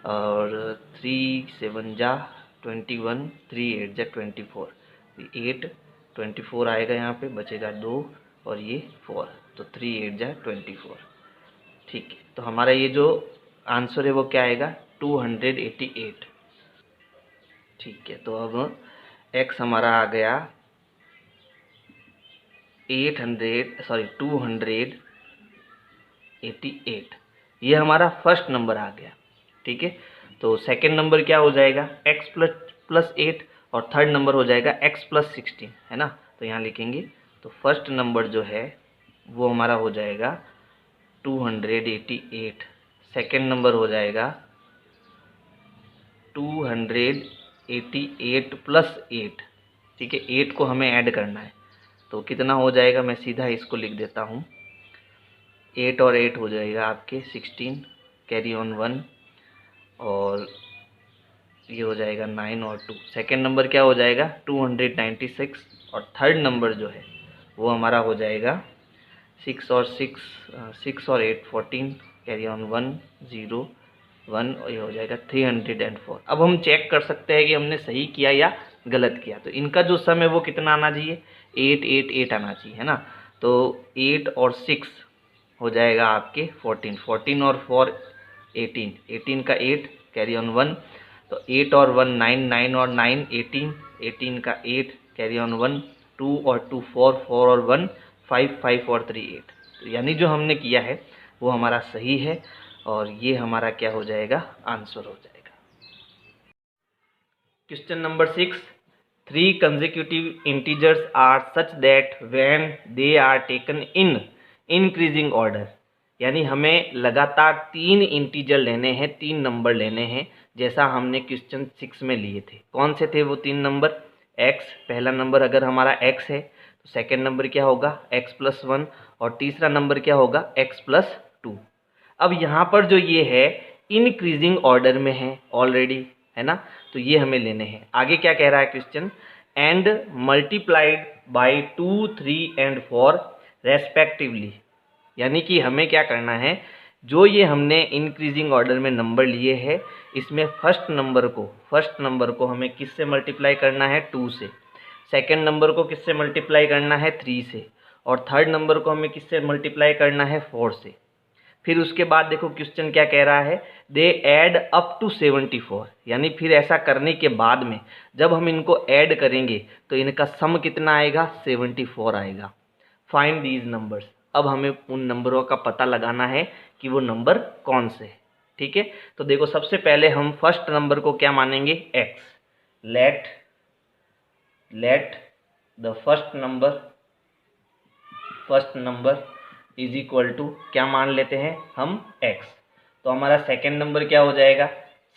और 3 7 जा 21, 3 8 जा 24, 24 आएगा यहाँ पे, बचेगा 2 और ये 4, तो 3 8 जा 24। ठीक है, तो हमारा ये जो आंसर है वो क्या आएगा, 288। ठीक है, तो अब x हमारा आ गया 288। ये हमारा फर्स्ट नंबर आ गया। ठीक है, तो सेकंड नंबर क्या हो जाएगा, x प्लस 8 और थर्ड नंबर हो जाएगा x प्लस 16 है ना। तो यहाँ लिखेंगे, तो फर्स्ट नंबर जो है वो हमारा हो जाएगा 288, सेकंड नंबर हो जाएगा 288 प्लस 8। ठीक है, 8 को हमें ऐड करना है तो कितना हो जाएगा, मैं सीधा इसको लिख देता हूँ, 8 और 8 हो जाएगा आपके 16, कैरी ऑन 1 और ये हो जाएगा 9 और 2। सेकेंड नंबर क्या हो जाएगा 296 और थर्ड नंबर जो है वो हमारा हो जाएगा 6 और 8 14, कैरी ऑन 1 0 1 और ये हो जाएगा 304। अब हम चेक कर सकते हैं कि हमने सही किया या गलत किया। तो इनका जो सम है वो कितना आना चाहिए, 8 8 8 आना चाहिए है ना। तो 8 और 6 हो जाएगा आपके 14, 14 और 4 18, 18 का 8 कैरी ऑन 1, तो 8 और 1 9, 9 और 9 18, 18 का 8 कैरी ऑन 1, 2 और 2 4, 4 और 1 5, 5 और 3 8। तो यानी जो हमने किया है वो हमारा सही है और ये हमारा क्या हो जाएगा, आंसर हो जाएगा। Question number 6, 3 consecutive integers are such that when they are taken in increasing order, यानी हमें लगातार 3 इंटीजर लेने हैं, 3 नंबर लेने हैं, जैसा हमने क्वेश्चन 6 में लिए थे। कौन से थे वो 3 नंबर, x, पहला नंबर अगर हमारा x है तो सेकेंड नंबर क्या होगा x प्लस 1 और तीसरा नंबर क्या होगा x प्लस 2। अब यहाँ पर जो ये है इंक्रीजिंग ऑर्डर में है ऑलरेडी है ना, तो ये हमें लेने हैं। आगे क्या कह रहा है question, and multiplied by 2 3 and 4 respectively, यानी कि हमें क्या करना है, जो ये हमने इंक्रीजिंग ऑर्डर में नंबर लिए हैं इसमें फर्स्ट नंबर को हमें किससे मल्टीप्लाई करना है, 2 से, सेकंड नंबर को किससे मल्टीप्लाई करना है, 3 से, और थर्ड नंबर को हमें किससे मल्टीप्लाई करना है, 4 से। फिर उसके बाद देखो क्वेश्चन क्या कह रहा है, दे ऐड अप टू 74, यानी फिर ऐसा करने के बाद में जब हम इनको ऐड करेंगे तो इनका सम कितना आएगा, 74 आएगा। फाइंड दीज नंबर्स, अब हमें उन नंबरों का पता लगाना है कि वो नंबर कौन से है। ठीक है, तो देखो सबसे पहले हम फर्स्ट नंबर को क्या मानेंगे, x, let the first number is equal to क्या मान लेते हैं हम, x। तो हमारा सेकेंड नंबर क्या हो जाएगा,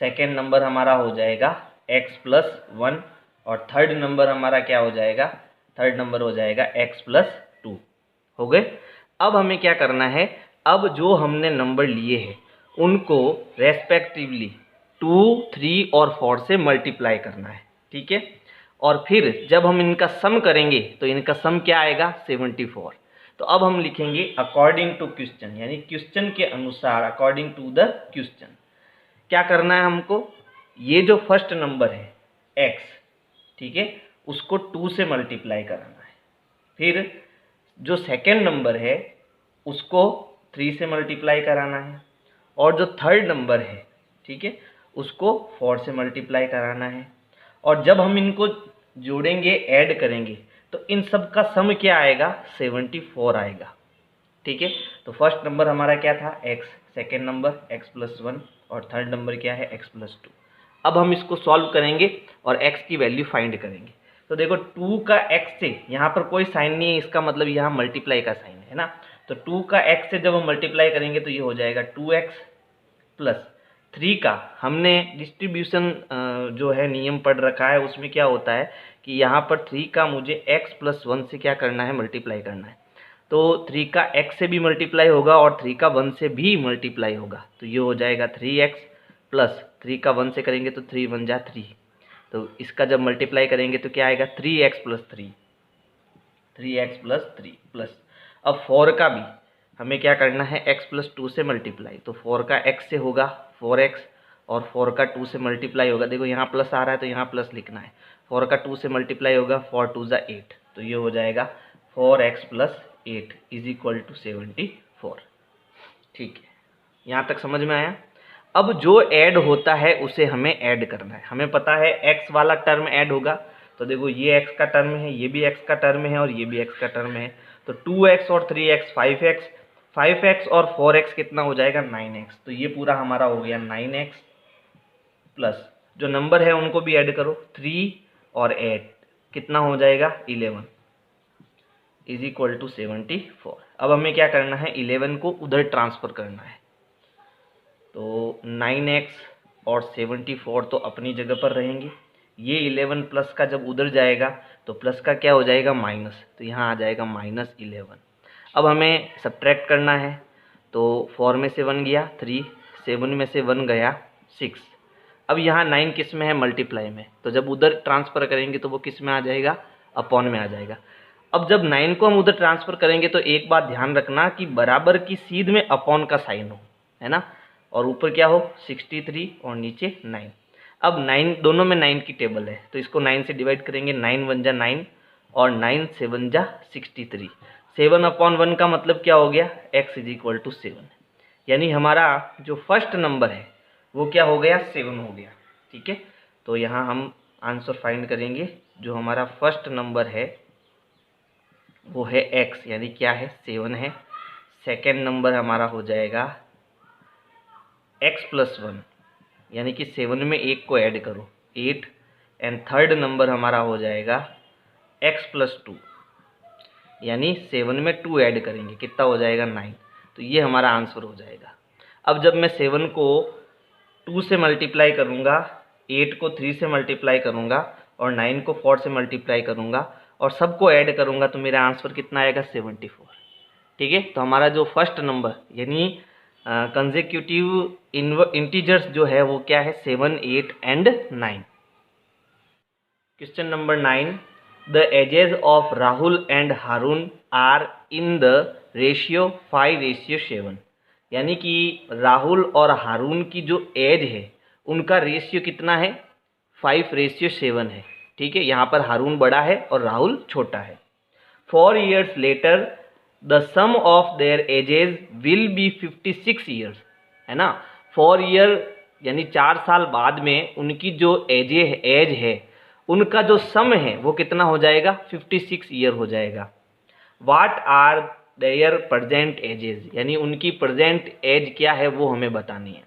सेकेंड नंबर हमारा हो जाएगा x प्लस 1 और थर्ड नंबर हमारा क्या हो जाएगा, थर्ड नंबर हो जाएगा x प्लस 2 हो गए। अब हमें क्या करना है, अब जो हमने नंबर लिए हैं उनको रेस्पेक्टिवली 2, 3 और 4 से मल्टीप्लाई करना है, ठीक है। और फिर जब हम इनका सम करेंगे तो इनका सम क्या आएगा, 74। तो अब हम लिखेंगे अकॉर्डिंग टू क्वेश्चन, यानी क्वेश्चन के अनुसार, अकॉर्डिंग टू द क्वेश्चन क्या करना है हमको, ये जो फर्स्ट नंबर है x, ठीक है, उसको 2 से मल्टीप्लाई कराना है। फिर जो सेकेंड नंबर है उसको 3 से मल्टीप्लाई कराना है, और जो थर्ड नंबर है, ठीक है, उसको 4 से मल्टीप्लाई कराना है। और जब हम इनको जोड़ेंगे, ऐड करेंगे, तो इन सब का सम क्या आएगा, 74 आएगा, ठीक है। तो फर्स्ट नंबर हमारा क्या था, x, सेकेंड नंबर x+1 और थर्ड नंबर क्या है, x+2। अब हम इसको सॉल्व करेंगे और x की वैल्यू फाइंड करेंगे। तो देखो 2 का x से, यहाँ पर कोई साइन नहीं है, इसका मतलब यहाँ मल्टीप्लाई का साइन है ना। तो 2 का x से जब हम मल्टीप्लाई करेंगे तो ये हो जाएगा 2x प्लस 3 का, हमने डिस्ट्रीब्यूशन जो है नियम पढ़ रखा है, उसमें क्या होता है कि यहाँ पर 3 का मुझे x+1 से क्या करना है, मल्टीप्लाई करना है। तो 3 का x से भी मल्टीप्लाई होगा और 3 का 1 से भी मल्टीप्लाई होगा, तो ये हो जाएगा 3x प्लस 3 का 1 से करेंगे तो 3 1 जा 3, तो इसका जब मल्टीप्लाई करेंगे तो क्या आएगा, 3x plus 3, 3x plus 3 plus, अब 4 का भी हमें क्या करना है, x+2 से मल्टीप्लाई, तो 4 का x से होगा 4x और 4 का 2 से मल्टीप्लाई होगा, देखो यहाँ प्लस आ रहा है तो यहाँ प्लस लिखना है, 4 का 2 से मल्टीप्लाई होगा, 4 2 जा 8, तो ये हो जाएगा 4x plus 8 is equal to 74, ठीक है। यहाँ तक समझ में आया। अब जो ऐड होता है उसे हमें ऐड करना है, हमें पता है x वाला टर्म ऐड होगा, तो देखो ये x का टर्म है, ये भी x का टर्म है और ये भी x का टर्म है, तो 2x और 3x 5x और 4x कितना हो जाएगा, 9x, तो ये पूरा हमारा हो गया 9x प्लस जो नंबर है उनको भी ऐड करो, 3 और 8 कितना हो जाएगा, 11 इज इक्वल टू 74। अब हमें क्या करना है, 11 को उधर ट्रांसफ़र करना है, तो 9x और 74 तो अपनी जगह पर रहेंगे, ये 11 प्लस का जब उधर जाएगा तो प्लस का क्या हो जाएगा, माइनस, तो यहाँ आ जाएगा -11। अब हमें सब्ट्रैक्ट करना है, तो 4 में से 1 गया 3, 7 में से 1 गया 6, अब यहाँ 9 किस में है, मल्टीप्लाई में, तो जब उधर ट्रांसफ़र करेंगे तो वो किस में आ जाएगा, अपॉन में आ जाएगा। अब जब 9 को हम उधर ट्रांसफ़र करेंगे तो एक बात ध्यान रखना कि बराबर की सीध में अपॉन का साइन हो, है ना, और ऊपर क्या हो 63 और नीचे 9। अब 9 दोनों में 9 की टेबल है, तो इसको 9 से डिवाइड करेंगे, 9 1 जा 9 और 9 7 जा 63, 7/1 का मतलब क्या हो गया, x इज इक्वल टू 7, यानी हमारा जो फर्स्ट नंबर है वो क्या हो गया, 7 हो गया, ठीक है। तो यहाँ हम आंसर फाइंड करेंगे, जो हमारा फर्स्ट नंबर है वो है x, यानी क्या है, 7 है। सेकेंड नंबर हमारा हो जाएगा x+1, यानी कि 7 में 1 को ऐड करो 8, एंड थर्ड नंबर हमारा हो जाएगा x+2, यानी 7 में 2 ऐड करेंगे, कितना हो जाएगा, 9, तो ये हमारा आंसर हो जाएगा। अब जब मैं 7 को 2 से मल्टीप्लाई करूँगा, 8 को 3 से मल्टीप्लाई करूँगा और 9 को 4 से मल्टीप्लाई करूँगा और सबको ऐड करूँगा तो मेरा आंसर कितना आएगा, 74, ठीक है। तो हमारा जो फर्स्ट नंबर यानी कंसेक्यूटिव इंटीजर्स जो है वो क्या है, 7 8 and 9। Question number 9, the ages of Rahul and Haroon are in the ratio 5:7, यानी कि राहुल और हारून की जो एज है उनका रेशियो कितना है, 5:7 है, ठीक है। यहाँ पर हारून बड़ा है और राहुल छोटा है। 4 years later the sum of their ages will be 56 years, है ना। 4 year यानी 4 साल बाद में उनकी जो एज है उनका जो सम है वो कितना हो जाएगा, 56 ईयर हो जाएगा। What are their present ages, यानी उनकी प्रेजेंट एज क्या है वो हमें बतानी है।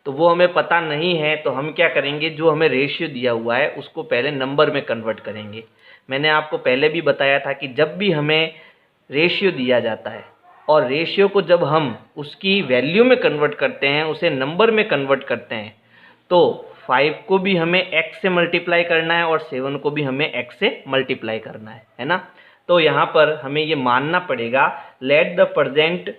तो वो हमें पता नहीं है तो हम क्या करेंगे, जो हमें रेशियो दिया हुआ है उसको पहले नंबर में कन्वर्ट करेंगे। मैंने आपको पहले भी बताया था कि जब भी हमें रेशियो दिया जाता है और रेशियो को जब हम उसकी वैल्यू में कन्वर्ट करते हैं, उसे नंबर में कन्वर्ट करते हैं, तो 5 को भी हमें x से मल्टीप्लाई करना है और 7 को भी हमें x से मल्टीप्लाई करना है ना। तो यहाँ पर हमें ये मानना पड़ेगा let the present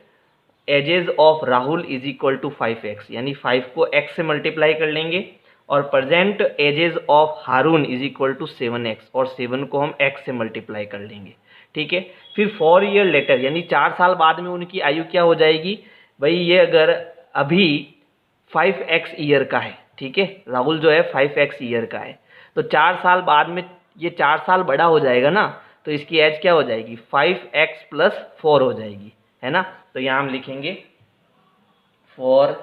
ages of Rahul is equal to 5x, यानी 5 को x से मल्टीप्लाई कर लेंगे और present ages of Haroon is equal to 7x, और 7 को हम x से मल्टीप्लाई कर लेंगे। ठीक है, फिर 4 ईयर लेटर यानी 4 साल बाद में उनकी आयु क्या हो जाएगी भाई, ये अगर अभी 5x ईयर का है, ठीक है, राहुल जो है 5x ईयर का है, तो 4 साल बाद में ये 4 साल बड़ा हो जाएगा ना, तो इसकी एज क्या हो जाएगी 5x प्लस 4 हो जाएगी, है ना। तो यहाँ हम लिखेंगे 4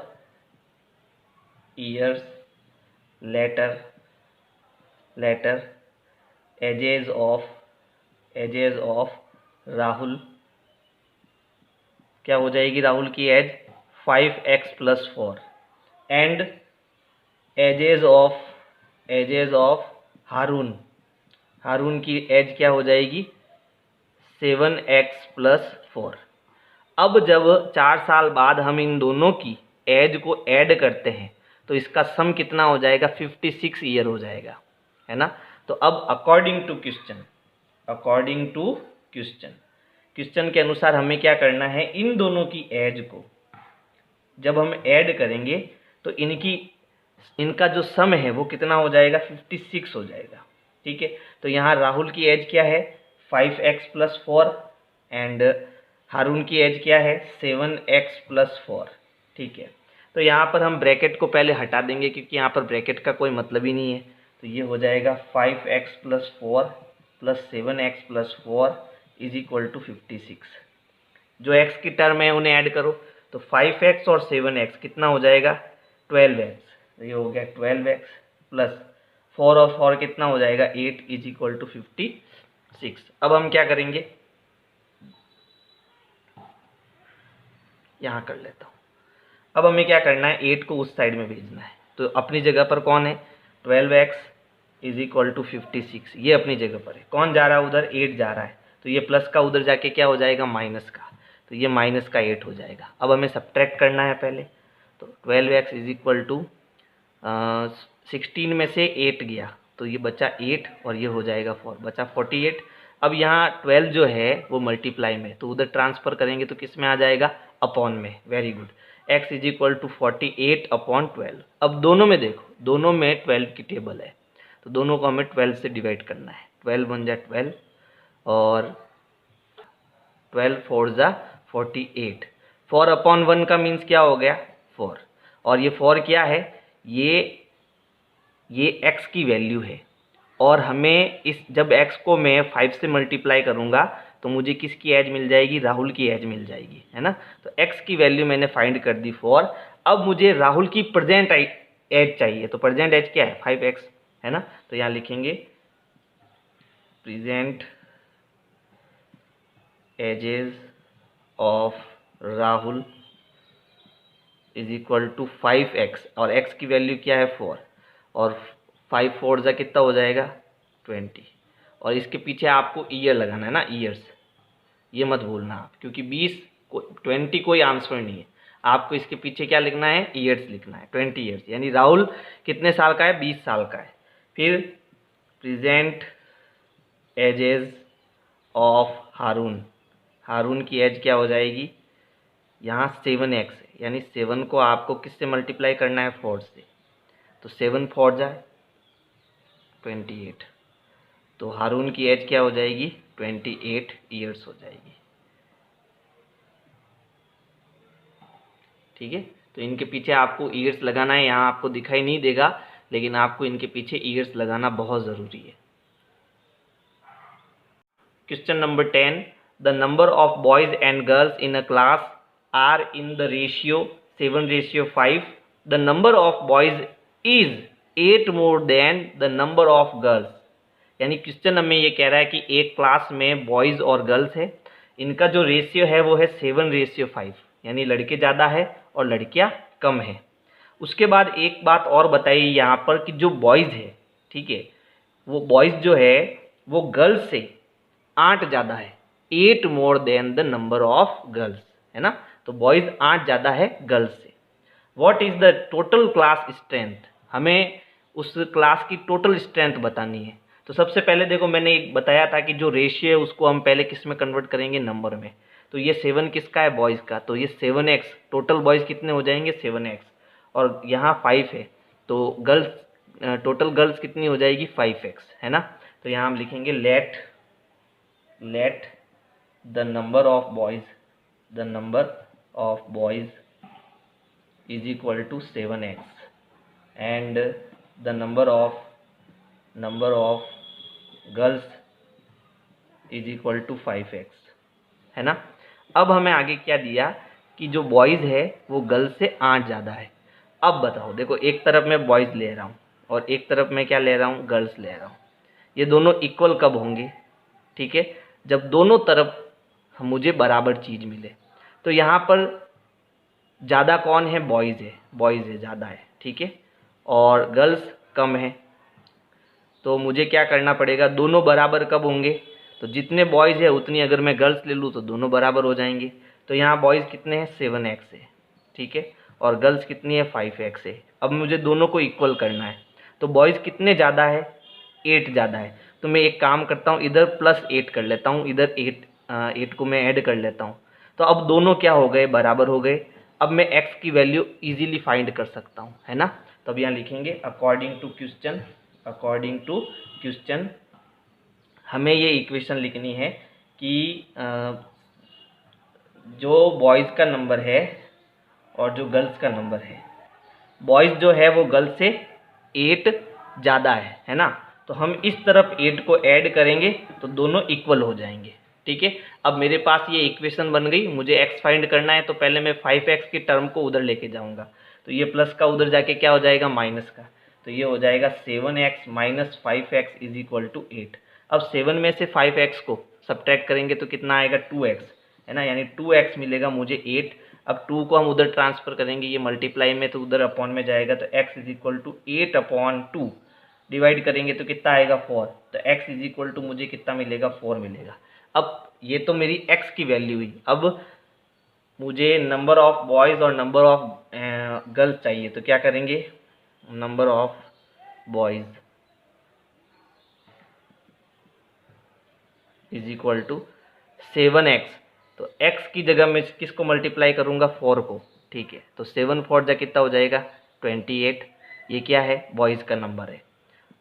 years later ages of Rahul, क्या हो जाएगी राहुल की age 5x plus 4, and ages of Haroon की एज क्या हो जाएगी 7x प्लस 4। अब जब 4 साल बाद हम इन दोनों की एज को ऐड करते हैं तो इसका सम कितना हो जाएगा 56 ईयर हो जाएगा, है ना। तो अब अकॉर्डिंग टू क्वेश्चन के अनुसार हमें क्या करना है, इन दोनों की एज को जब हम ऐड करेंगे तो इनका जो सम है वो कितना हो जाएगा 56 हो जाएगा। ठीक है, तो यहाँ राहुल की एज क्या है 5x प्लस 4 एंड हारून की एज क्या है 7x प्लस 4। ठीक है, तो यहाँ पर हम ब्रैकेट को पहले हटा देंगे क्योंकि यहाँ पर ब्रैकेट का कोई मतलब ही नहीं है, तो ये हो जाएगा 5x plus 4 plus 7x plus 4 is equal to 56। जो x की टर्म है उन्हें ऐड करो, तो 5x और 7x कितना हो जाएगा 12x, ये हो गया 12x प्लस 4 और 4 कितना हो जाएगा 8 इज इक्वल टू 56। अब हम क्या करेंगे, यहाँ कर लेता हूँ। अब हमें क्या करना है 8 को उस साइड में भेजना है, तो अपनी जगह पर कौन है 12x इज इक्वल टू 56, ये अपनी जगह पर है। कौन जा रहा है उधर 8 जा रहा है, तो ये प्लस का उधर जाके क्या हो जाएगा माइनस का, तो ये माइनस का 8 हो जाएगा। अब हमें सब्ट्रैक्ट करना है पहले, तो 12x इज इक्वल टू 16 में से 8 गया तो ये बचा 8 और ये हो जाएगा 4, बचा 48। अब यहाँ 12 जो है वो मल्टीप्लाई में, तो उधर ट्रांसफ़र करेंगे तो किस में आ जाएगा अपॉन में। Very good, x is equal to 48 upon 12। अब दोनों में देखो, दोनों में 12 की टेबल है, तो दोनों को हमें 12 से डिवाइड करना है। 12 1 जा 12 और 12 4 जा 48। 4 अपॉन 1 का मीन्स क्या हो गया 4, और ये 4 क्या है, ये x की वैल्यू है, और हमें जब x को मैं 5 से मल्टीप्लाई करूँगा तो मुझे किसकी एज मिल जाएगी राहुल की एज मिल जाएगी, है ना। तो x की वैल्यू मैंने फाइंड कर दी 4। अब मुझे राहुल की प्रेजेंट एज चाहिए, तो प्रेजेंट एज क्या है 5x, है ना। तो यहाँ लिखेंगे present ages of Rahul is equal to 5x, और x की वैल्यू क्या है 4, और 5 4 जा कितना हो जाएगा 20, और इसके पीछे आपको ईयर लगाना है ना, ईयर्स, ये मत भूलना आप, क्योंकि 20 कोई आंसर नहीं है, आपको इसके पीछे क्या लिखना है ईयर्स लिखना है। 20 ईयर्स यानी राहुल कितने साल का है 20 साल का है। फिर प्रेजेंट एजेस ऑफ हारून की एज क्या हो जाएगी, यहाँ 7x है, यानी 7 को आपको किससे मल्टीप्लाई करना है 4 से, तो 7 4 जाए 28, तो हारून की एज क्या हो जाएगी 28 ईयर्स हो जाएगी। ठीक है, तो इनके पीछे आपको ईयर्स लगाना है, यहाँ आपको दिखाई नहीं देगा लेकिन आपको इनके पीछे ईयर्स लगाना बहुत ज़रूरी है। Question number 10, the number of boys and girls in a class are in the ratio 7:5। The number of boys is 8 more than the number of girls. यानी क्वेश्चन हमें ये कह रहा है कि एक क्लास में बॉयज़ और गर्ल्स है, इनका जो रेशियो है वो है 7:5, यानी लड़के ज़्यादा है और लड़कियाँ कम है। उसके बाद एक बात और बताइए यहाँ पर कि जो बॉयज़ है, ठीक है, वो बॉयज़ जो है वो गर्ल्स से 8 ज़्यादा है, 8 more than the number of girls, है ना। तो बॉयज़ 8 ज़्यादा है गर्ल्स से। What is the total class strength, हमें उस क्लास की टोटल स्ट्रेंथ बतानी है। तो सबसे पहले देखो मैंने एक बताया था कि जो रेशियो है उसको हम पहले किस में कन्वर्ट करेंगे, नंबर में। तो ये 7 किसका है, बॉयज़ का, तो ये 7x, टोटल बॉयज़ कितने हो जाएंगे 7x, और यहाँ 5 है तो गर्ल्स, टोटल गर्ल्स कितनी हो जाएगी 5x, है ना। तो यहाँ हम लिखेंगे let the number of boys is equal to 7x and the number of girls is equal to 5x, है ना। अब हमें आगे क्या दिया कि जो बॉयज़ है वो गर्ल्स से 8 ज़्यादा है। अब बताओ, देखो एक तरफ मैं बॉयज़ ले रहा हूँ और एक तरफ मैं क्या ले रहा हूँ, गर्ल्स ले रहा हूँ। ये दोनों इक्वल कब होंगे, ठीक है, जब दोनों तरफ मुझे बराबर चीज़ मिले। तो यहाँ पर ज़्यादा कौन है, बॉयज़ है ज़्यादा है, ठीक है, और गर्ल्स कम है। तो मुझे क्या करना पड़ेगा, दोनों बराबर कब होंगे, तो जितने बॉयज़ है उतनी अगर मैं गर्ल्स ले लूँ तो दोनों बराबर हो जाएंगे। तो यहाँ बॉयज़ कितने हैं 7x है, ठीक है, और गर्ल्स कितनी है 5x है। अब मुझे दोनों को इक्वल करना है। तो बॉयज़ कितने ज़्यादा है, 8 ज़्यादा है। तो मैं एक काम करता हूँ, इधर +8 कर लेता हूँ, इधर 8 को मैं ऐड कर लेता हूँ। तो अब दोनों क्या हो गए, बराबर हो गए। अब मैं x की वैल्यू इजीली फाइंड कर सकता हूँ, है ना। तो अब यहाँ लिखेंगे अकॉर्डिंग टू क्वेश्चन हमें ये इक्वेशन लिखनी है कि जो बॉयज़ का नंबर है और जो गर्ल्स का नंबर है, बॉयज़ जो है वो गर्ल्स से 8 ज़्यादा है ना। तो हम इस तरफ 8 को ऐड करेंगे तो दोनों इक्वल हो जाएंगे, ठीक है। अब मेरे पास ये इक्वेशन बन गई, मुझे x फाइंड करना है। तो पहले मैं 5x की टर्म को उधर लेके जाऊंगा, तो ये प्लस का उधर जाके क्या हो जाएगा, माइनस का। तो ये हो जाएगा 7x minus 5x is equal to 8। अब 7 में से 5x को सब्ट्रैक्ट करेंगे तो कितना आएगा 2x, है ना, यानी 2x मिलेगा मुझे 8। अब 2 को हम उधर ट्रांसफ़र करेंगे, ये मल्टीप्लाई में तो उधर अपॉन में जाएगा, तो x is equal to 8/2 divide करेंगे तो कितना आएगा 4। तो x इज इक्वल टू मुझे कितना मिलेगा, 4 मिलेगा। अब ये तो मेरी x की वैल्यू हुई। अब मुझे नंबर ऑफ बॉयज़ और नंबर ऑफ गर्ल्स चाहिए। तो क्या करेंगे, number of boys is equal to 7x। तो x की जगह मैं किसको मल्टीप्लाई करूँगा, 4 को, ठीक है। तो 7 4 जा कितना हो जाएगा 28। ये क्या है, बॉयज़ का नंबर है।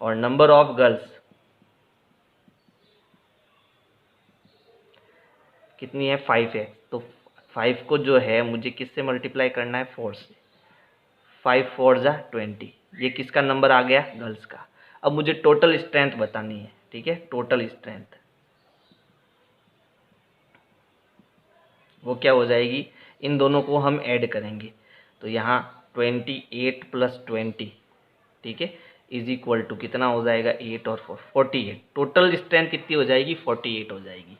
और नंबर ऑफ गर्ल्स कितनी है, 5 है। तो 5 को जो है मुझे किससे मल्टीप्लाई करना है, 4 से। 5 4 जा 20। ये किसका नंबर आ गया, गर्ल्स का। अब मुझे टोटल स्ट्रेंथ बतानी है, ठीक है, टोटल स्ट्रेंथ वो क्या हो जाएगी, इन दोनों को हम ऐड करेंगे। तो यहाँ 28 + 20, ठीक है, इज इक्वल टू कितना हो जाएगा, 8 और 4 48। टोटल स्ट्रेंथ कितनी हो जाएगी, 48 हो जाएगी।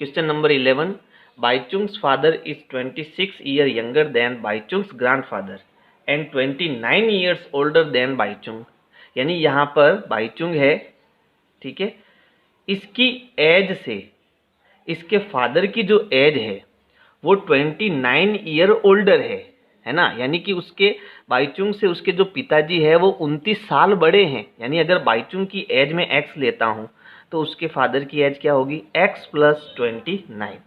Question number 11, Baichung's father is 26 year younger than Baichung's grandfather and 29 years older than Baichung. यानी यहाँ पर बाईचुंग है, ठीक है, इसकी एज से इसके फादर की जो एज है वो 29 ईयर ओल्डर है ना। यानी कि उसके बाईचुंग से उसके जो पिताजी है वो 29 साल बड़े हैं। यानी अगर बाईचुंग की एज में x लेता हूँ तो उसके फादर की एज क्या होगी, x + 29।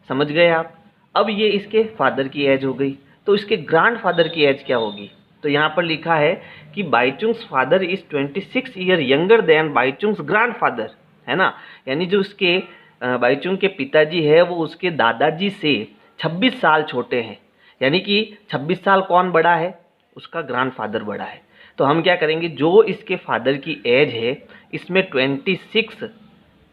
समझ गए आप। अब ये इसके फादर की एज हो गई, तो इसके ग्रैंड फादर की एज क्या होगी। तो यहाँ पर लिखा है कि Baichung's father is 26 year younger than Baichung's grand father, है ना। यानी जो उसके बाईचुंग के पिताजी है वो उसके दादाजी से 26 साल छोटे हैं। यानी कि 26 साल कौन बड़ा है, उसका ग्रैंड फादर बड़ा है। तो हम क्या करेंगे, जो इसके फादर की एज है इसमें 26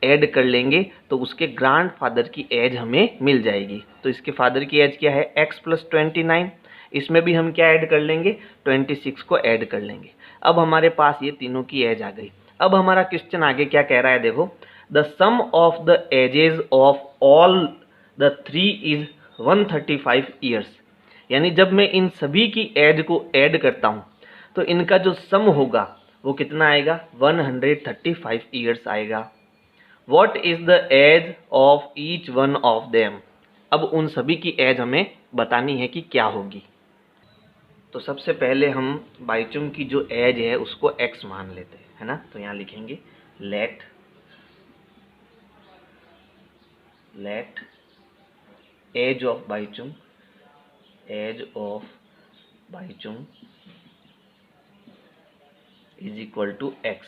ऐड कर लेंगे तो उसके ग्रैंड फादर की एज हमें मिल जाएगी। तो इसके फादर की एज क्या है, x + 29। इसमें भी हम क्या ऐड कर लेंगे, 26 को ऐड कर लेंगे। अब हमारे पास ये तीनों की एज आ गई। अब हमारा क्वेश्चन आगे क्या कह रहा है, देखो, the sum of the ages of all the 3 is 135 years. यानी जब मैं इन सभी की एज को ऐड करता हूँ तो इनका जो सम होगा वो कितना आएगा, 135 ईयर्स आएगा। What is the age of each one of them? अब उन सभी की एज हमें बतानी है कि क्या होगी। तो सबसे पहले हम बाईचुंग की जो एज है उसको x मान लेते हैं। है ना। तो यहाँ लिखेंगे let age of Baichung is equal to x.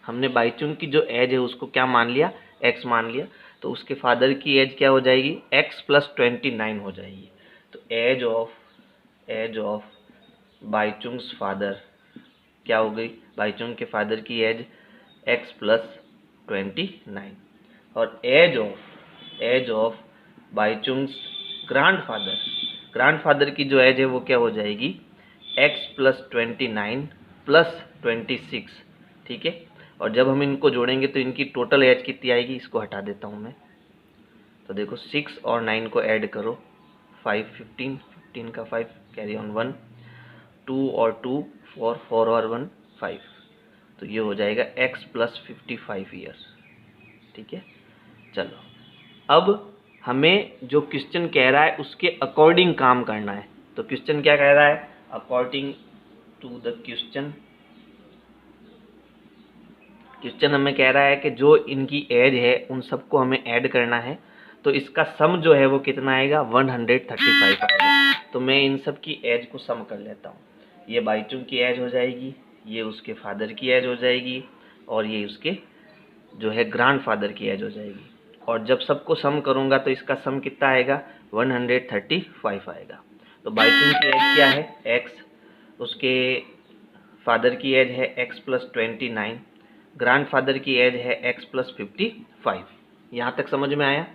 हमने बाईचुंग की जो एज है उसको क्या मान लिया, एक्स मान लिया। तो उसके फादर की एज क्या हो जाएगी, एक्स प्लस 29 हो जाएगी। तो एज ऑफ बाईचुंग्स फादर क्या हो गई, बाईचुंग के फादर की एज एक्स प्लस 29 और एज ऑफ बाईचुंग्स ग्रांडफादर की जो एज है वो क्या हो जाएगी, एक्स प्लस 29 प्लस 26। ठीक है। और जब हम इनको जोड़ेंगे तो इनकी टोटल एज कितनी आएगी, इसको हटा देता हूँ मैं। तो देखो 6 और 9 को ऐड करो, 5 15 15 का 5 कैरी ऑन 1, 2 और 2 4 और 1 5। तो ये हो जाएगा x प्लस 55 ईयर्स। ठीक है। चलो अब हमें जो क्वेश्चन कह रहा है उसके अकॉर्डिंग काम करना है। तो क्वेश्चन क्या कह रहा है, अकॉर्डिंग टू द क्वेश्चन हमें कह रहा है कि जो इनकी एज है उन सबको हमें ऐड करना है। तो इसका सम जो है वो कितना आएगा, 135 आएगा। तो मैं इन सब की एज को सम कर लेता हूँ। ये बाईचुंग की एज हो जाएगी, ये उसके फादर की एज हो जाएगी और ये उसके जो है ग्रैंडफादर की एज हो जाएगी। और जब सबको सम करूँगा तो इसका सम कितना आएगा, 135 आएगा। तो बाईचुंग की एज क्या है, एक्स, उसके फादर की एज है एक्स प्लस 29, ग्रैंडफादर की एज है एक्स प्लस 55। यहाँ तक समझ में आया।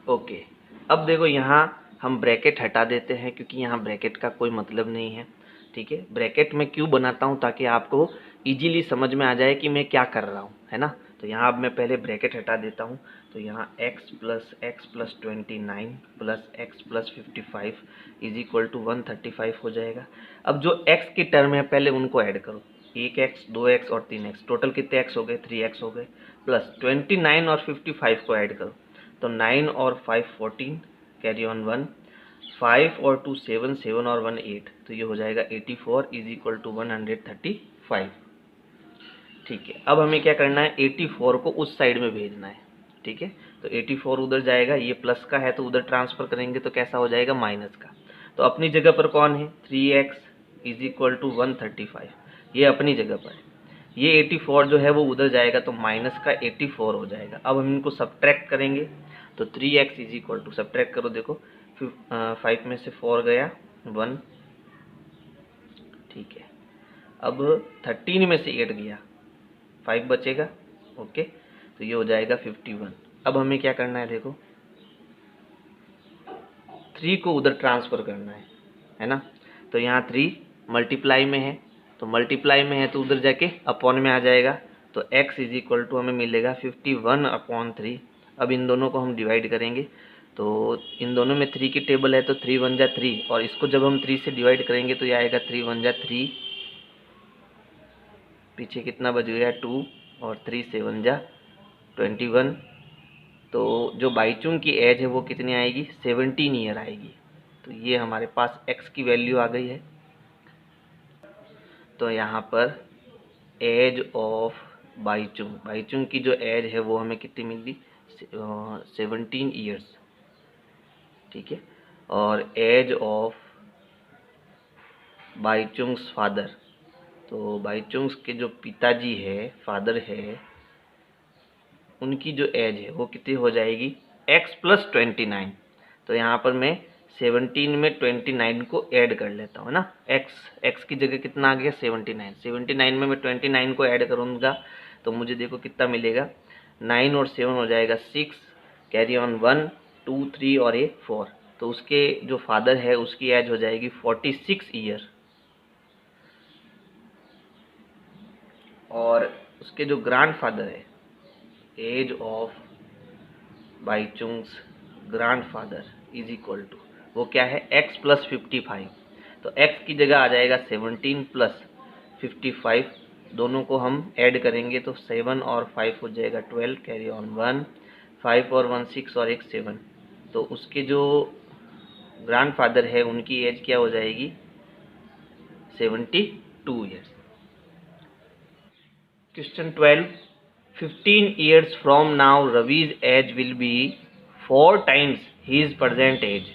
ओके। अब देखो यहाँ हम ब्रैकेट हटा देते हैं क्योंकि यहाँ ब्रैकेट का कोई मतलब नहीं है। ठीक है। ब्रैकेट में क्यों बनाता हूँ, ताकि आपको इजीली समझ में आ जाए कि मैं क्या कर रहा हूँ, है ना। तो यहाँ अब मैं पहले ब्रैकेट हटा देता हूँ। तो यहाँ x plus 29 plus x plus 55 is equal to 135 हो जाएगा। अब जो x की टर्म है पहले उनको ऐड करो, 1x 2x और 3x, टोटल कितने x हो गए, 3x हो गए। प्लस 29 और 55 को ऐड करो, तो 9 और 5 14 कैरी ऑन 1, 5 और 2 7 7 और 1 8। तो ये हो जाएगा 84 इज इक्वल टू 135। ठीक है। अब हमें क्या करना है, 84 को उस साइड में भेजना है। ठीक है। तो 84 उधर जाएगा, ये प्लस का है तो उधर ट्रांसफर करेंगे तो कैसा हो जाएगा, माइनस का। तो अपनी जगह पर कौन है, 3x इज इक्वल टू 135, ये अपनी जगह पर है। ये 84 जो है वो उधर जाएगा तो माइनस का 84 हो जाएगा। अब हम इनको सब्ट्रैक्ट करेंगे तो 3x is equal to, subtract करो, देखो 5 में से 4 गया 1। ठीक है। अब 13 में से 8 गया 5 बचेगा। ओके। तो ये हो जाएगा 51। अब हमें क्या करना है, देखो 3 को उधर ट्रांसफ़र करना है ना। तो यहाँ 3 मल्टीप्लाई में है, तो मल्टीप्लाई में है तो उधर जाके अपॉन में आ जाएगा। तो x इज इक्वल टू हमें मिलेगा 51/3। अब इन दोनों को हम डिवाइड करेंगे, तो इन दोनों में 3 की टेबल है तो 3 1 जा 3, और इसको जब हम 3 से डिवाइड करेंगे तो ये आएगा 3 1 जा 3, पीछे कितना बच गया 2, और 3 7 जा 21। तो जो बाईचुंग की एज है वो कितनी आएगी, 17 ईयर आएगी। तो ये हमारे पास x की वैल्यू आ गई है। तो यहाँ पर एज ऑफ बाईचुंग की जो एज है वो हमें कितनी मिली, 17 ईयर्स। ठीक है। और एज ऑफ बाईचुंग्स फादर, तो बाईचुंग्स के जो पिताजी है, फादर है, उनकी जो एज है वो कितनी हो जाएगी, x प्लस 29। तो यहाँ पर मैं 17 में 29 को ऐड कर लेता हूँ ना। x की जगह कितना आ गया, 79 में मैं 29 को ऐड करूँगा तो मुझे देखो कितना मिलेगा, 9 और 7 हो जाएगा 6, कैरी ऑन 1 2 3 और ये 4। तो उसके जो फादर है उसकी एज हो जाएगी 46 ईयर। और उसके जो ग्रैंडफादर है, age of Baichung's grandfather is equal to, वो क्या है, x प्लस 55। तो x की जगह आ जाएगा 17 प्लस 55, दोनों को हम ऐड करेंगे तो 7 और 5 हो जाएगा 12, कैरी ऑन 1, 5 और 1 6 और 1 7। तो उसके जो ग्रैंडफादर है उनकी एज क्या हो जाएगी, 72 years. Question 12, 15 years from now Ravi's age will be 4 times his present age।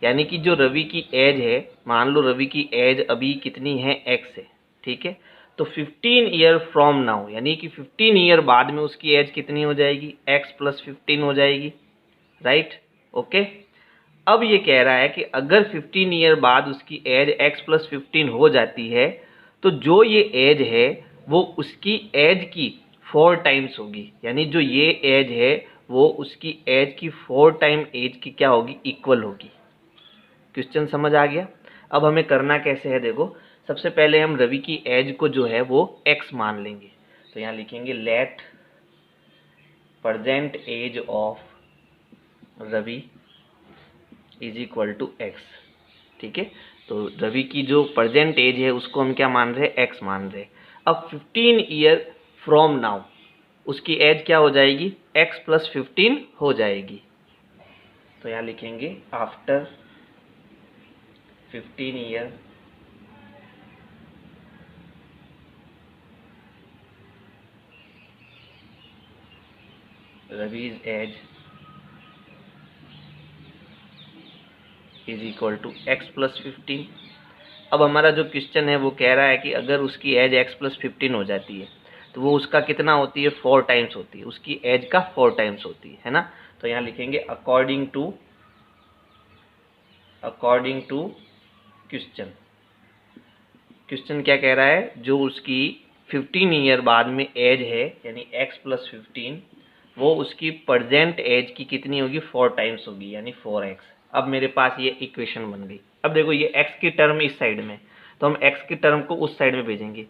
यानी कि जो रवि की एज है, मान लो रवि की एज अभी कितनी है, x है, ठीक है। तो 15 ईयर फ्रॉम नाउ यानी कि 15 ईयर बाद में उसकी एज कितनी हो जाएगी, x + 15 हो जाएगी, राइट, ओके। अब ये कह रहा है कि अगर 15 ईयर बाद उसकी एज x + 15 हो जाती है तो जो ये एज है वो उसकी एज की 4 टाइम्स होगी। यानी जो ये एज है वो उसकी एज की 4 टाइम एज की क्या होगी, इक्वल होगी। क्वेश्चन समझ आ गया। अब हमें करना कैसे है, देखो सबसे पहले हम रवि की एज को जो है वो x मान लेंगे। तो यहाँ लिखेंगे let present age of Ravi is equal to x, ठीक है। तो रवि की जो प्रेजेंट एज है उसको हम क्या मान रहे हैं, x मान रहे हैं। अब 15 ईयर फ्रॉम नाउ उसकी एज क्या हो जाएगी, x + 15 हो जाएगी। तो यहाँ लिखेंगे after 15 year Ravi's age is equal to x + 15। अब हमारा जो क्वेश्चन है वो कह रहा है कि अगर उसकी एज x + 15 हो जाती है तो वो उसका कितना होती है, 4 टाइम्स होती है, उसकी एज का 4 टाइम्स होती है ना। तो यहाँ लिखेंगे अकॉर्डिंग टू क्वेश्चन। क्वेश्चन क्या कह रहा है, जो उसकी 15 ईयर बाद में एज है यानी x + 15 वो उसकी प्रेजेंट एज की कितनी होगी, 4 टाइम्स होगी, यानी 4x। अब मेरे पास ये इक्वेशन बन गई। अब देखो ये x की टर्म इस साइड में, तो हम x की टर्म को उस साइड में भेजेंगे।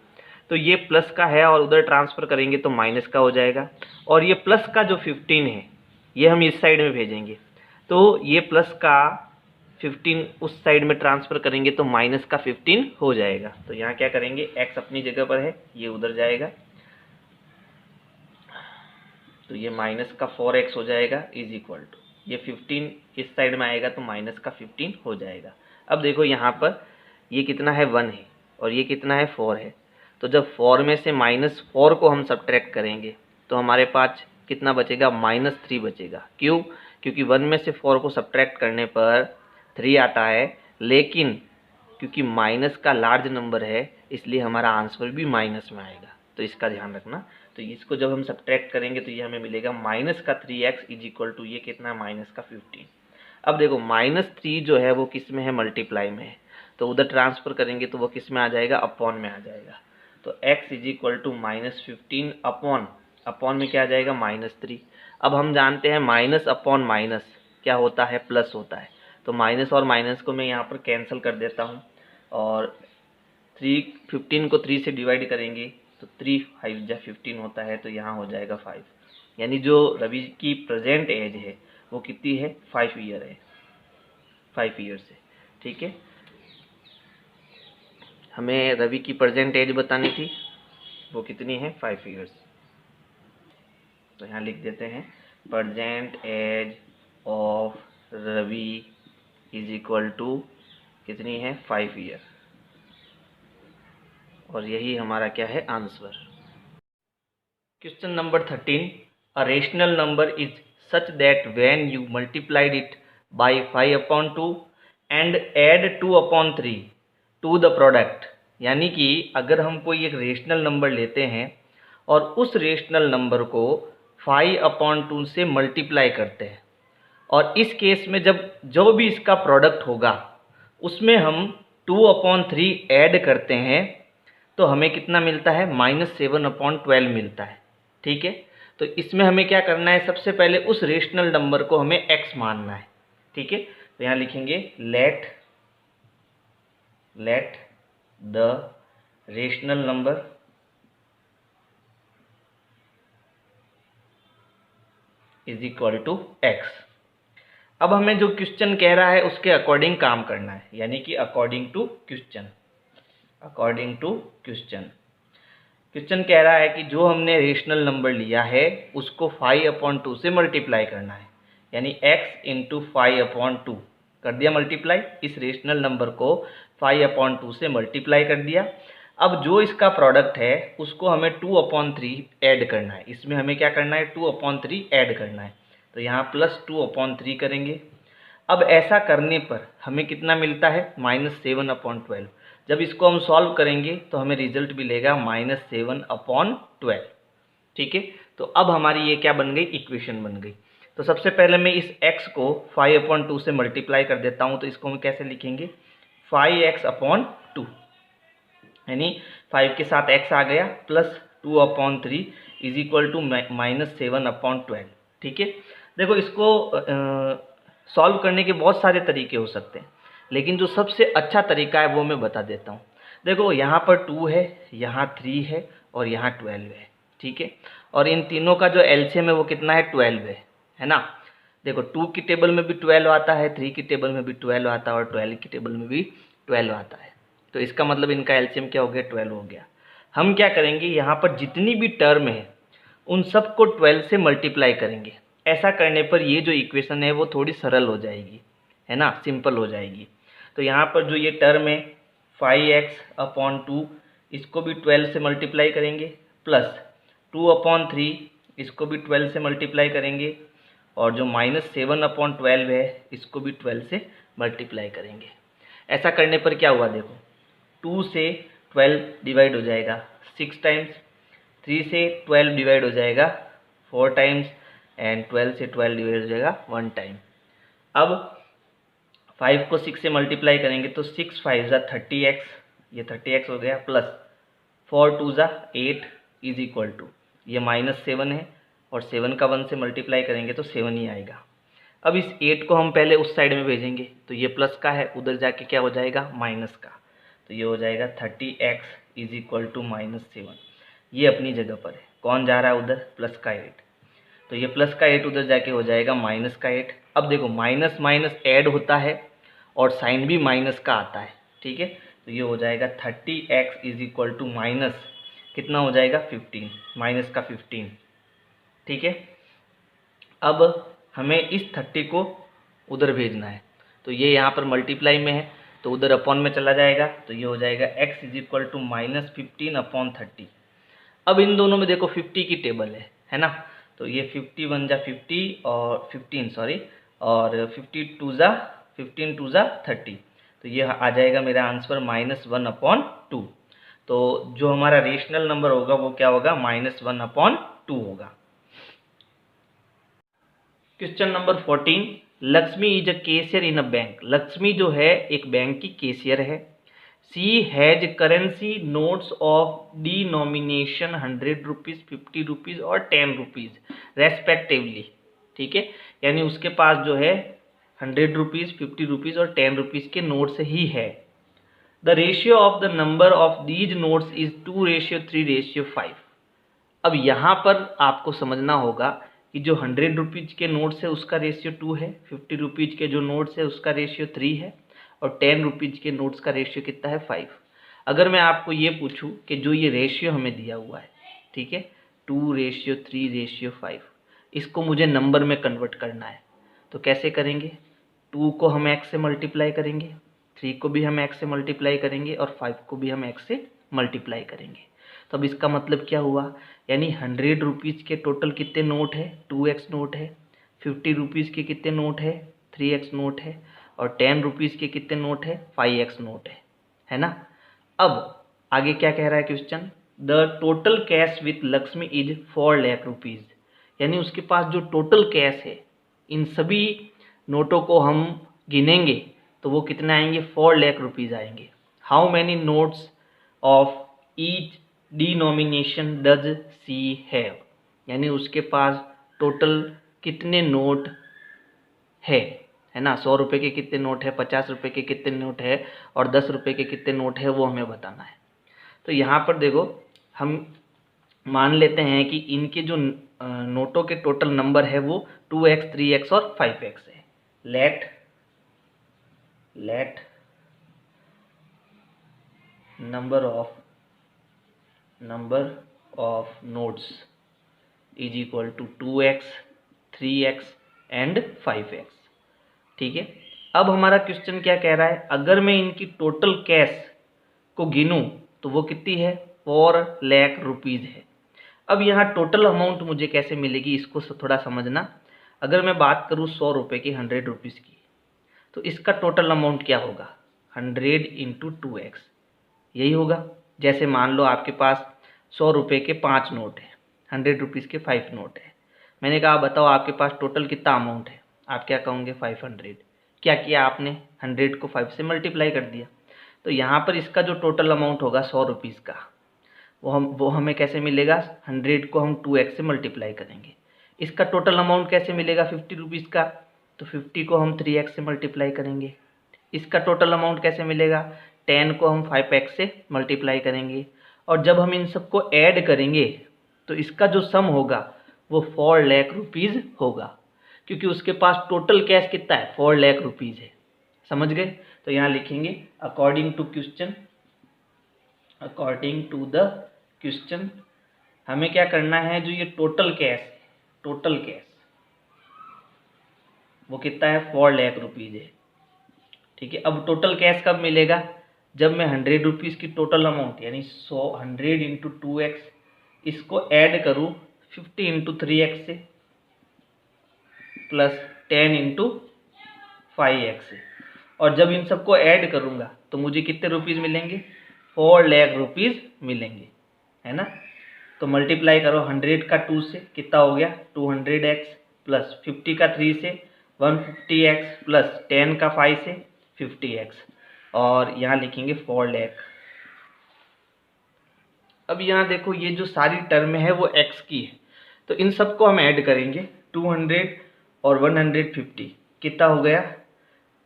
तो ये प्लस का है और उधर ट्रांसफर करेंगे तो माइनस का हो जाएगा। और ये प्लस का जो 15 है ये हम इस साइड में भेजेंगे, तो ये प्लस का 15 उस साइड में ट्रांसफर करेंगे तो माइनस का 15 हो जाएगा। तो यहाँ क्या करेंगे, x अपनी जगह पर है, ये उधर जाएगा, तो ये माइनस का 4x हो जाएगा इज इक्वल टू ये 15 इस साइड में आएगा तो माइनस का 15 हो जाएगा। अब देखो यहाँ पर ये कितना है, 1 है और ये कितना है, 4 है। तो जब 4 में से -4 को हम सब्ट्रैक्ट करेंगे तो हमारे पास कितना बचेगा, -3 बचेगा। क्यों, क्योंकि 1 में से 4 को सब्ट्रैक्ट करने पर 3 आता है, लेकिन क्योंकि माइनस का लार्ज नंबर है इसलिए हमारा आंसर भी माइनस में आएगा, तो इसका ध्यान रखना। तो इसको जब हम सब्ट्रैक्ट करेंगे तो ये हमें मिलेगा माइनस का 3x इज इक्वल टू ये कितना है, माइनस का 15। अब देखो -3 जो है वो किस में है, मल्टीप्लाई में है, तो उधर ट्रांसफर करेंगे तो वो किस में आ जाएगा, अपॉन में आ जाएगा। तो x is equal to -15 upon में क्या आ जाएगा, -3। अब हम जानते हैं माइनस अपॉन माइनस क्या होता है, प्लस होता है। तो माइनस और माइनस को मैं यहाँ पर कैंसिल कर देता हूँ और 15 को 3 से डिवाइड करेंगे तो 3 5 जा 15 होता है, तो यहाँ हो जाएगा 5। यानी जो रवि की प्रेजेंट एज है वो कितनी है, 5 ईयर है, 5 ईयर से, ठीक है। हमें रवि की प्रेजेंट एज बतानी थी, वो कितनी है, 5 ईयर्स। तो यहाँ लिख देते हैं present age of Ravi is equal to कितनी है, 5 ईयर, और यही हमारा क्या है, answer. Question number 13, a rational number is such that when you multiplied it by 5/2 and add 2/3 to the product. यानी कि अगर हम कोई एक रेशनल नंबर लेते हैं और उस रेशनल नंबर को 5/2 से मल्टीप्लाई करते हैं, और इस केस में जब जो भी इसका प्रोडक्ट होगा उसमें हम 2/3 ऐड करते हैं तो हमें कितना मिलता है, -7/12 मिलता है, ठीक है। तो इसमें हमें क्या करना है, सबसे पहले उस रेशनल नंबर को हमें x मानना है, ठीक है। तो यहाँ लिखेंगे let the rational number is equal to x। अब हमें जो क्वेश्चन कह रहा है उसके अकॉर्डिंग काम करना है, यानी कि अकॉर्डिंग टू क्वेश्चन। क्वेश्चन कह रहा है कि जो हमने रेशनल नंबर लिया है उसको 5/2 से मल्टीप्लाई करना है, यानी x इंटू 5/2 कर दिया मल्टीप्लाई। इस रेशनल नंबर को 5/2 से मल्टीप्लाई कर दिया। अब जो इसका प्रोडक्ट है उसको हमें 2/3 ऐड करना है, इसमें हमें क्या करना है 2/3 ऐड करना है, तो यहाँ प्लस 2/3 करेंगे। अब ऐसा करने पर हमें कितना मिलता है -7/12। जब इसको हम सॉल्व करेंगे तो हमें रिजल्ट मिलेगा -7/12। ठीक है, तो अब हमारी ये क्या बन गई, इक्वेशन बन गई। तो सबसे पहले मैं इस x को 5/2 से मल्टीप्लाई कर देता हूँ, तो इसको हम कैसे लिखेंगे 5x/2, यानी 5 के साथ x आ गया प्लस 2/3 इज इक्वल टू -7/12। ठीक है, देखो इसको सॉल्व करने के बहुत सारे तरीके हो सकते हैं, लेकिन जो सबसे अच्छा तरीका है वो मैं बता देता हूँ। देखो यहाँ पर 2 है, यहाँ 3 है और यहाँ 12 है। ठीक है, और इन तीनों का जो एलसीएम है वो कितना है 12 है ना। देखो 2 की टेबल में भी 12 आता है, 3 की टेबल में भी 12 आता है और 12 की टेबल में भी 12 आता है। तो इसका मतलब इनका एलसीएम क्या हो गया 12 हो गया। हम क्या करेंगे, यहाँ पर जितनी भी टर्म है उन सबको 12 से मल्टीप्लाई करेंगे। ऐसा करने पर ये जो इक्वेशन है वो थोड़ी सरल हो जाएगी, है ना, सिंपल हो जाएगी। तो यहाँ पर जो ये टर्म है 5x/2 इसको भी 12 से मल्टीप्लाई करेंगे, प्लस 2/3 इसको भी 12 से मल्टीप्लाई करेंगे, और जो -7/12 है इसको भी 12 से मल्टीप्लाई करेंगे। ऐसा करने पर क्या हुआ देखो, 2 से 12 डिवाइड हो जाएगा 6 टाइम्स, 3 से 12 डिवाइड हो जाएगा 4 टाइम्स, एंड 12 से 12 डिवाइड हो जाएगा 1 टाइम। अब 5 को 6 से मल्टीप्लाई करेंगे तो 6 5 ज़ा 30x, ये 30x हो गया, प्लस 4 2 ज़ा 8 इज इक्वल टू, ये -7 है और 7 का 1 से मल्टीप्लाई करेंगे तो 7 ही आएगा। अब इस 8 को हम पहले उस साइड में भेजेंगे, तो ये प्लस का है, उधर जाके क्या हो जाएगा माइनस का, तो ये हो जाएगा 30x इज इक्वल टू -7। ये अपनी जगह पर है, कौन जा रहा है उधर, प्लस का 8, तो ये प्लस का 8 उधर जाके हो जाएगा माइनस का 8। अब देखो माइनस माइनस ऐड होता है और साइन भी माइनस का आता है। ठीक है, तो ये हो जाएगा 30x is equal to minus कितना हो जाएगा 15, माइनस का 15। ठीक है, अब हमें इस 30 को उधर भेजना है, तो ये यहाँ पर मल्टीप्लाई में है तो उधर अपॉन में चला जाएगा, तो ये हो जाएगा x इज इक्वल टू -15/30। अब इन दोनों में देखो 50 की टेबल है ना, तो ये 51 जा 50 और 15 सॉरी, और 15 2 ज़ा 30, तो ये आ जाएगा मेरा आंसर -1/2। तो जो हमारा रेशनल नंबर होगा वो क्या होगा -1/2 होगा। Question number 14, Lakshmi is a cashier in a bank. Lakshmi जो है एक बैंक की कैशियर है। She has currency notes of denomination 100 rupees, 50 rupees और 10 रुपीज़ रेस्पेक्टिवली। ठीक है, यानी उसके पास जो है 100 रुपीज़, 50 रुपीज़ और 10 रुपीज़ के नोट्स ही है। The ratio of the number of these notes is 2:3:5। अब यहाँ पर आपको समझना होगा कि जो 100 रुपीज़ के नोट्स है उसका रेशियो 2 है, 50 रुपीज़ के जो नोट्स है उसका रेशियो 3 है, और 10 रुपीज़ के नोट्स का रेशियो कितना है 5। अगर मैं आपको ये पूछूं कि जो ये रेशियो हमें दिया हुआ है, ठीक है 2:3:5, इसको मुझे नंबर में कन्वर्ट करना है, तो कैसे करेंगे, 2 को हम x से मल्टीप्लाई करेंगे, 3 को भी हम x से मल्टीप्लाई करेंगे और 5 को भी हम x से मल्टीप्लाई करेंगे। तो अब इसका मतलब क्या हुआ, यानी 100 रुपीज़ के टोटल कितने नोट है 2x नोट है, 50 रुपीज़ के कितने नोट है 3x नोट है, और 10 रुपीज़ के कितने नोट है 5x नोट है ना। अब आगे क्या कह रहा है question, the total cash with Lakshmi is 4 lakh rupees, यानी उसके पास जो टोटल कैश है इन सभी नोटों को हम गिनेंगे तो वो कितने आएंगे 4 लाख रुपीज़ आएंगे। How many notes of each denomination does she have, यानी उसके पास टोटल कितने नोट है ना, 100 रुपये के कितने नोट है, 50 रुपये के कितने नोट है और 10 रुपये के कितने नोट है वो हमें बताना है। तो यहाँ पर देखो हम मान लेते हैं कि इनके जो नोटों के टोटल नंबर है वो 2x 3x और 5x है। Let number of notes is equal to 2x 3x and 5x। ठीक है, अब हमारा क्वेश्चन क्या कह रहा है, अगर मैं इनकी टोटल कैश को गिनूं तो वो कितनी है, 4 लाख रुपीज़ है। अब यहाँ टोटल अमाउंट मुझे कैसे मिलेगी, इसको थोड़ा समझना। अगर मैं बात करूँ 100 रुपये की, 100 रुपीज़ की, तो इसका टोटल अमाउंट क्या होगा, 100 इंटू 2x, यही होगा। जैसे मान लो आपके पास 100 रुपये के 5 नोट है, 100 रुपीज़ के 5 नोट है। मैंने कहा बताओ आपके पास टोटल कितना अमाउंट है, आप क्या कहोगे 500। क्या किया आपने, 100 को 5 से मल्टीप्लाई कर दिया। तो यहाँ पर इसका जो टोटल अमाउंट होगा 100 रुपीज़ का, वो हमें कैसे मिलेगा, 100 को हम 2x से मल्टीप्लाई करेंगे। इसका टोटल अमाउंट कैसे मिलेगा 50 रुपीज़ का, तो 50 को हम 3x से मल्टीप्लाई करेंगे। इसका टोटल अमाउंट कैसे मिलेगा, 10 को हम 5x से मल्टीप्लाई करेंगे। और जब हम इन सबको ऐड करेंगे तो इसका जो सम होगा वो 4 लाख रुपीज़ होगा, क्योंकि उसके पास टोटल कैश कितना है, 4 लाख रुपीज़ है। समझ गए। तो यहाँ लिखेंगे अकॉर्डिंग टू द क्वेश्चन हमें क्या करना है, जो ये टोटल कैश वो कितना है, 4 लाख रुपीज़ है। ठीक है। अब टोटल कैश कब मिलेगा, जब मैं 100 रुपीज़ की टोटल अमाउंट यानी 100 इंटू 2x इसको ऐड करूँ 50 इंटू 3x से प्लस 10 इंटू 5x से, और जब इन सबको ऐड करूँगा तो मुझे कितने रुपीज़ मिलेंगे, 4 लाख रुपीज़ मिलेंगे, है ना। तो मल्टीप्लाई करो 100 का 2 से, कितना हो गया 200x, प्लस 50 का 3 से 150x, प्लस 10 का 5 से 50x, और यहाँ लिखेंगे 4 लाख। अब यहाँ देखो ये जो सारी टर्म है वो x की है, तो इन सबको हम ऐड करेंगे। 200 और 150 कितना हो गया,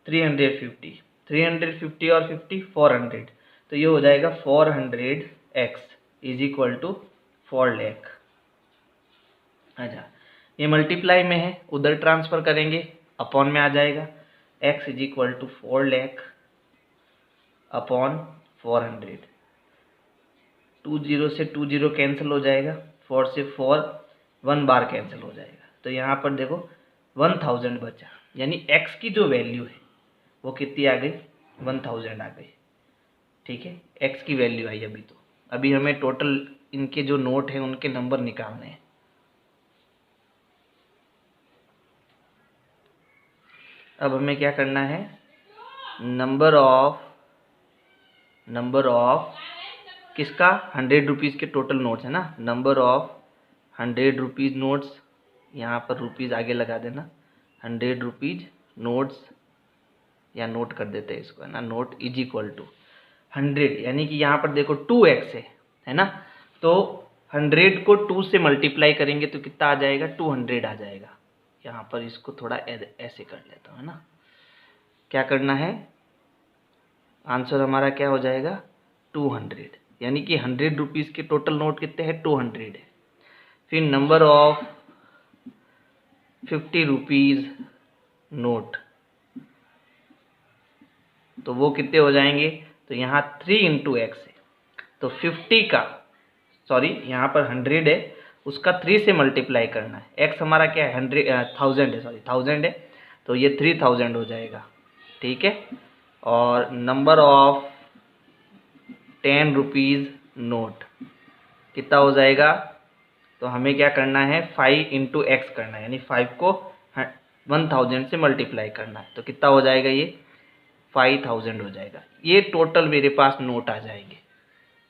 350, 350 और 50 400, तो ये हो जाएगा 400x is equal to 4 lakh. अच्छा, ये मल्टीप्लाई में है, उधर ट्रांसफ़र करेंगे, अपॉन में आ जाएगा, x is equal to 4 lakh upon 400। 20 से 20 कैंसिल हो जाएगा, 4 से 4 1 बार कैंसिल हो जाएगा, तो यहाँ पर देखो 1000 बचा, यानी x की जो वैल्यू है वो कितनी आ गई, 1000 आ गई। ठीक है, x की वैल्यू आई। अभी हमें टोटल इनके जो नोट हैं उनके नंबर निकालने हैं। अब हमें क्या करना है, नंबर ऑफ किसका, 100 रुपीज़ के टोटल नोट्स है ना, नंबर ऑफ 100 रुपीज़ नोट्स, यहाँ पर रुपीज़ आगे लगा देना, 100 रुपीज़ नोट्स, या नोट कर देते हैं इसको, है ना, नोट इज इक्वल टू 100, यानी कि यहाँ पर देखो 2x है ना, तो 100 को 2 से मल्टीप्लाई करेंगे तो कितना आ जाएगा, 200 आ जाएगा। यहाँ पर इसको थोड़ा ऐसे कर लेता हूँ, है ना। क्या करना है, आंसर हमारा क्या हो जाएगा, 200, यानी कि 100 रुपीज़ के टोटल नोट कितने हैं, 200 है। फिर नंबर ऑफ 50 रुपीज़ नोट, तो वो कितने हो जाएंगे, तो यहाँ 3 इंटू एक्स है, तो 50 का, सॉरी यहाँ पर 100 है, उसका 3 से मल्टीप्लाई करना है। एक्स हमारा क्या है, 1000 है, सॉरी 1000 है, तो ये 3000 हो जाएगा। ठीक है। और नंबर ऑफ 10 रुपीज़ नोट कितना हो जाएगा, तो हमें क्या करना है, 5 इंटू एक्स करना है, यानी 5 को 1000 से मल्टीप्लाई करना है, तो कितना हो जाएगा, ये 5000 हो जाएगा। ये टोटल मेरे पास नोट आ जाएंगे।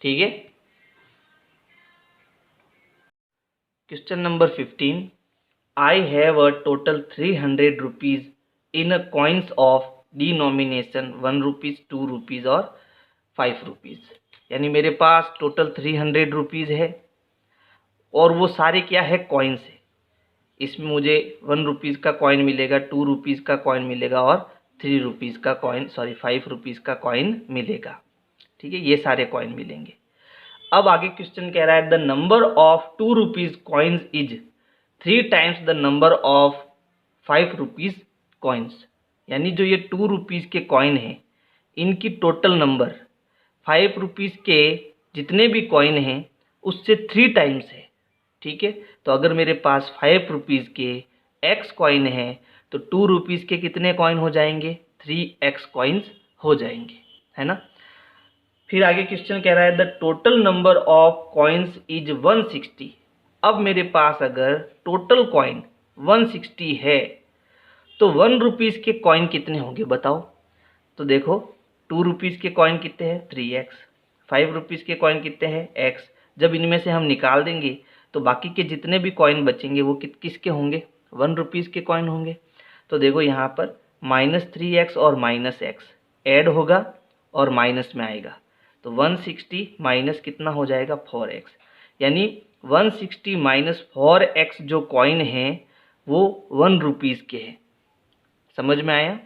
ठीक है। Question number 15, I have a total 300 rupees in a coins of denomination 1 rupees, 2 rupees और 5 रुपीज़, यानी मेरे पास टोटल 300 रुपीज़ है, और वो सारे क्या है, कॉइन्स है। इसमें मुझे 1 रुपीज़ का कॉइन मिलेगा, 2 रुपीज़ का कॉइन मिलेगा, और 3 रुपीज़ का कॉइन, सॉरी 5 रुपीज़ का कॉइन मिलेगा। ठीक है, ये सारे कॉइन मिलेंगे। अब आगे क्वेश्चन कह रहा है, the number of 2 rupees coins is 3 times the number of 5 rupees coins, यानी जो ये 2 रुपीज़ के कॉइन हैं इनकी टोटल नंबर 5 रुपीज़ के जितने भी कॉइन हैं उससे 3 टाइम्स है। ठीक है, तो अगर मेरे पास 5 रुपीज़ के x कॉइन है तो 2 रुपीज़ के कितने कॉइन हो जाएंगे, 3x कॉइन्स हो जाएंगे, है ना। फिर आगे क्वेश्चन कह रहा है the total number of coins is 160। अब मेरे पास अगर टोटल कॉइन 160 है तो 1 रुपीज़ के कॉइन कितने होंगे बताओ। तो देखो 2 रुपीज़ के कॉइन कितने हैं 3x, 5 रुपीज़ के कॉइन कितने हैं x। जब इनमें से हम निकाल देंगे तो बाकी के जितने भी कॉइन बचेंगे वो किसके होंगे 1 रुपीज़ के कॉइन होंगे। तो देखो यहाँ पर -3x और -x ऐड होगा और माइनस में आएगा तो 160 माइनस कितना हो जाएगा 4x, यानी 160 माइनस 4x जो कॉइन है वो 1 रुपीज़ के हैं। समझ में आया।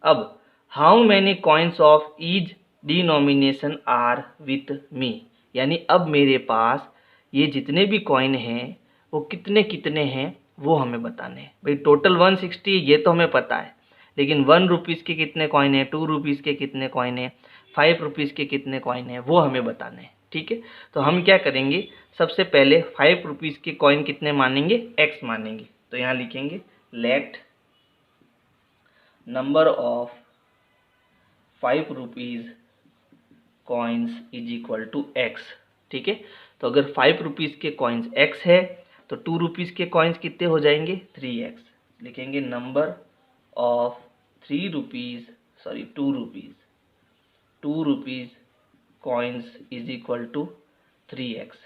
अब how many coins of each denomination are with me, यानी अब मेरे पास ये जितने भी कॉइन हैं वो कितने कितने हैं वो हमें बताने हैं। भाई टोटल 160 ये तो हमें पता है, लेकिन 1 रुपीज़ के कितने कॉइन हैं, 2 रुपीज़ के कितने कॉइन हैं, 5 रुपीज़ के कितने कॉइन हैं वो हमें बताने हैं। ठीक है, तो हम क्या करेंगे, सबसे पहले 5 रुपीज़ के कॉइन कितने मानेंगे x मानेंगे। तो यहाँ लिखेंगे let number of 5 rupees coins is equal to x। ठीक है, तो अगर 5 रुपीज़ के कॉइन्स x है तो 2 रुपीज़ के कॉइन्स कितने हो जाएंगे 3x। लिखेंगे number of 2 rupees coins is equal to 3x।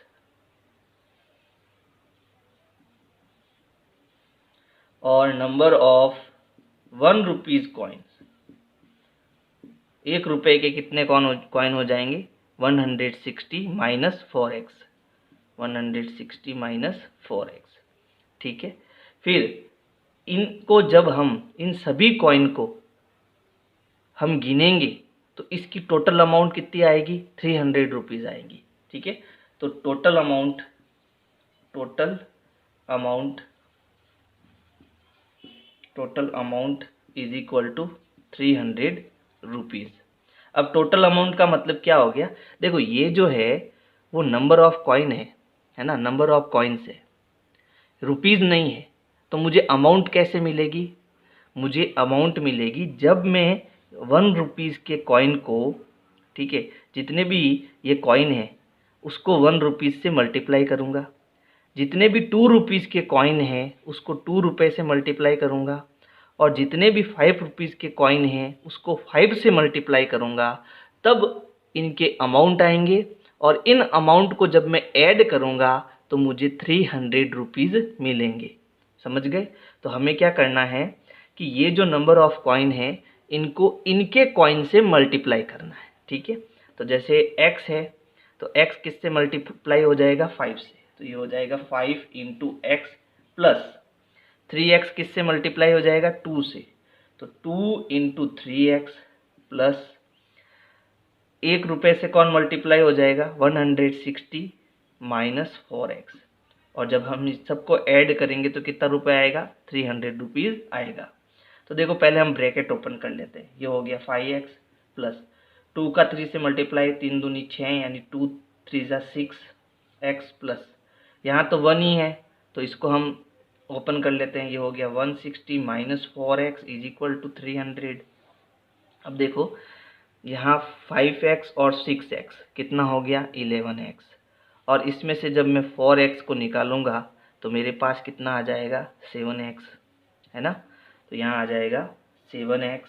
और नंबर ऑफ 1 रुपीज़ कॉइन्स, 1 रुपये के कितने कॉइन हो जाएंगे 160 माइनस 4x, 160 माइनस 4x। ठीक है, फिर इनको जब हम इन सभी कॉइन को हम गिनेंगे तो इसकी टोटल अमाउंट कितनी आएगी 300 रुपीज़ आएगी। ठीक है, तो total amount is equal to 300 rupees. अब टोटल अमाउंट का मतलब क्या हो गया, देखो ये जो है वो नंबर ऑफ कॉइन है ना, नंबर ऑफ कॉइन्स है, रुपीज़ नहीं है। तो मुझे अमाउंट कैसे मिलेगी, मुझे अमाउंट मिलेगी जब मैं 1 रुपीज़ के कॉइन को, ठीक है, जितने भी ये कॉइन है उसको 1 रुपीज़ से मल्टीप्लाई करूँगा, जितने भी 2 रुपीज़ के कॉइन हैं उसको 2 रुपये से मल्टीप्लाई करूँगा, और जितने भी 5 रुपीज़ के कॉइन हैं उसको 5 से मल्टीप्लाई करूँगा, तब इनके अमाउंट आएंगे। और इन अमाउंट को जब मैं ऐड करूँगा तो मुझे 300 रुपीज़ मिलेंगे। समझ गए। तो हमें क्या करना है कि ये जो नंबर ऑफ कॉइन है इनको इनके कॉइन से मल्टीप्लाई करना है। ठीक है, तो जैसे x है तो x किससे मल्टीप्लाई हो जाएगा 5 से, तो ये हो जाएगा 5 इंटू एक्स प्लस 3x किससे मल्टीप्लाई हो जाएगा 2 से, तो 2 इंटू 3x प्लस 1 रुपये से कौन मल्टीप्लाई हो जाएगा 160 माइनस 4x, और जब हम इस सबको ऐड करेंगे तो कितना रुपये आएगा 300 रुपीज़ आएगा। तो देखो पहले हम ब्रैकेट ओपन कर लेते हैं, ये हो गया 5x प्लस 2 का 3 से मल्टीप्लाई 3 दूनी 6 यानी 2 3 जा 6x प्लस यहाँ तो 1 ही है तो इसको हम ओपन कर लेते हैं, ये हो गया 160 minus 4x is equal to 300। अब देखो यहाँ 5x और 6x कितना हो गया 11x, और इसमें से जब मैं 4x को निकालूंगा तो मेरे पास कितना आ जाएगा 7x, है ना। तो यहाँ आ जाएगा 7x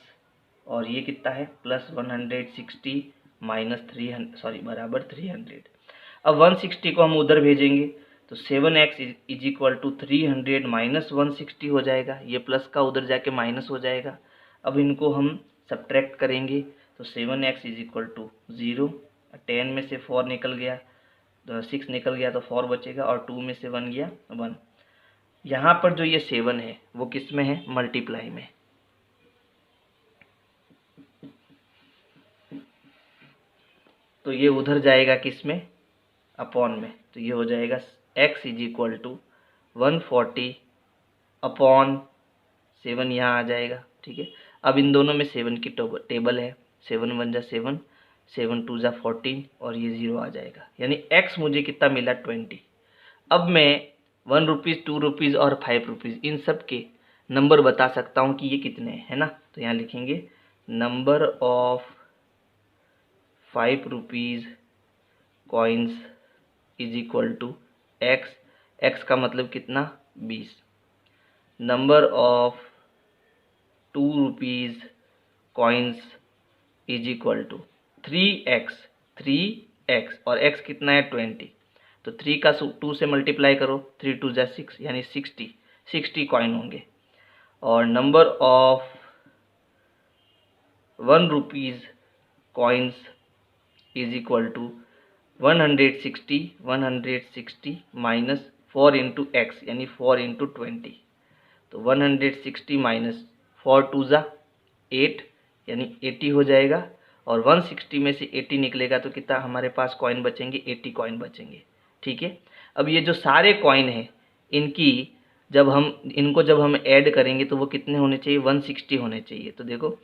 और ये कितना है प्लस 160 माइनस 300 बराबर 300। अब 160 को हम उधर भेजेंगे तो 7x is equal to 300 minus 160 हो जाएगा, ये प्लस का उधर जाके माइनस हो जाएगा। अब इनको हम सब्ट्रैक्ट करेंगे तो 7x इज इक्वल टू 0, 10 में से 4 निकल गया, 6 निकल गया तो 4 बचेगा, और 2 में से 1 गया 1। यहाँ पर जो ये 7 है वो किस में है मल्टीप्लाई में, तो ये उधर जाएगा किस में अपॉन में, तो ये हो जाएगा x is equal to 140 upon 7 यहाँ आ जाएगा। ठीक है, अब इन दोनों में 7 की टेबल है, 7 1 जा 7, 7 2 जा 14 और ये 0 आ जाएगा, यानी x मुझे कितना मिला 20। अब मैं 1 रुपीज़ 2 रुपीज़ और 5 रुपीज़ इन सब के नंबर बता सकता हूँ कि ये कितने हैं, है ना। तो यहाँ लिखेंगे number of 5 rupees coins is equal to x, x का मतलब कितना 20, number of 2 rupees coins is equal to 3x, 3x और x कितना है 20, तो 3 का 2 से मल्टीप्लाई करो, 3 2 जा 6 यानी 60 कॉइन होंगे। और number of 1 rupees coins is equal to 160 minus 4 into x यानी 4 इंटू 20, तो 160 माइनस 4 2 जा 8 यानी 80 हो जाएगा। और 160 में से 80 निकलेगा तो कितना हमारे पास कॉइन बचेंगे, 80 कॉइन बचेंगे। ठीक है, अब ये जो सारे कॉइन हैं इनको जब हम ऐड करेंगे तो वो कितने होने चाहिए, 160 होने चाहिए। तो देखो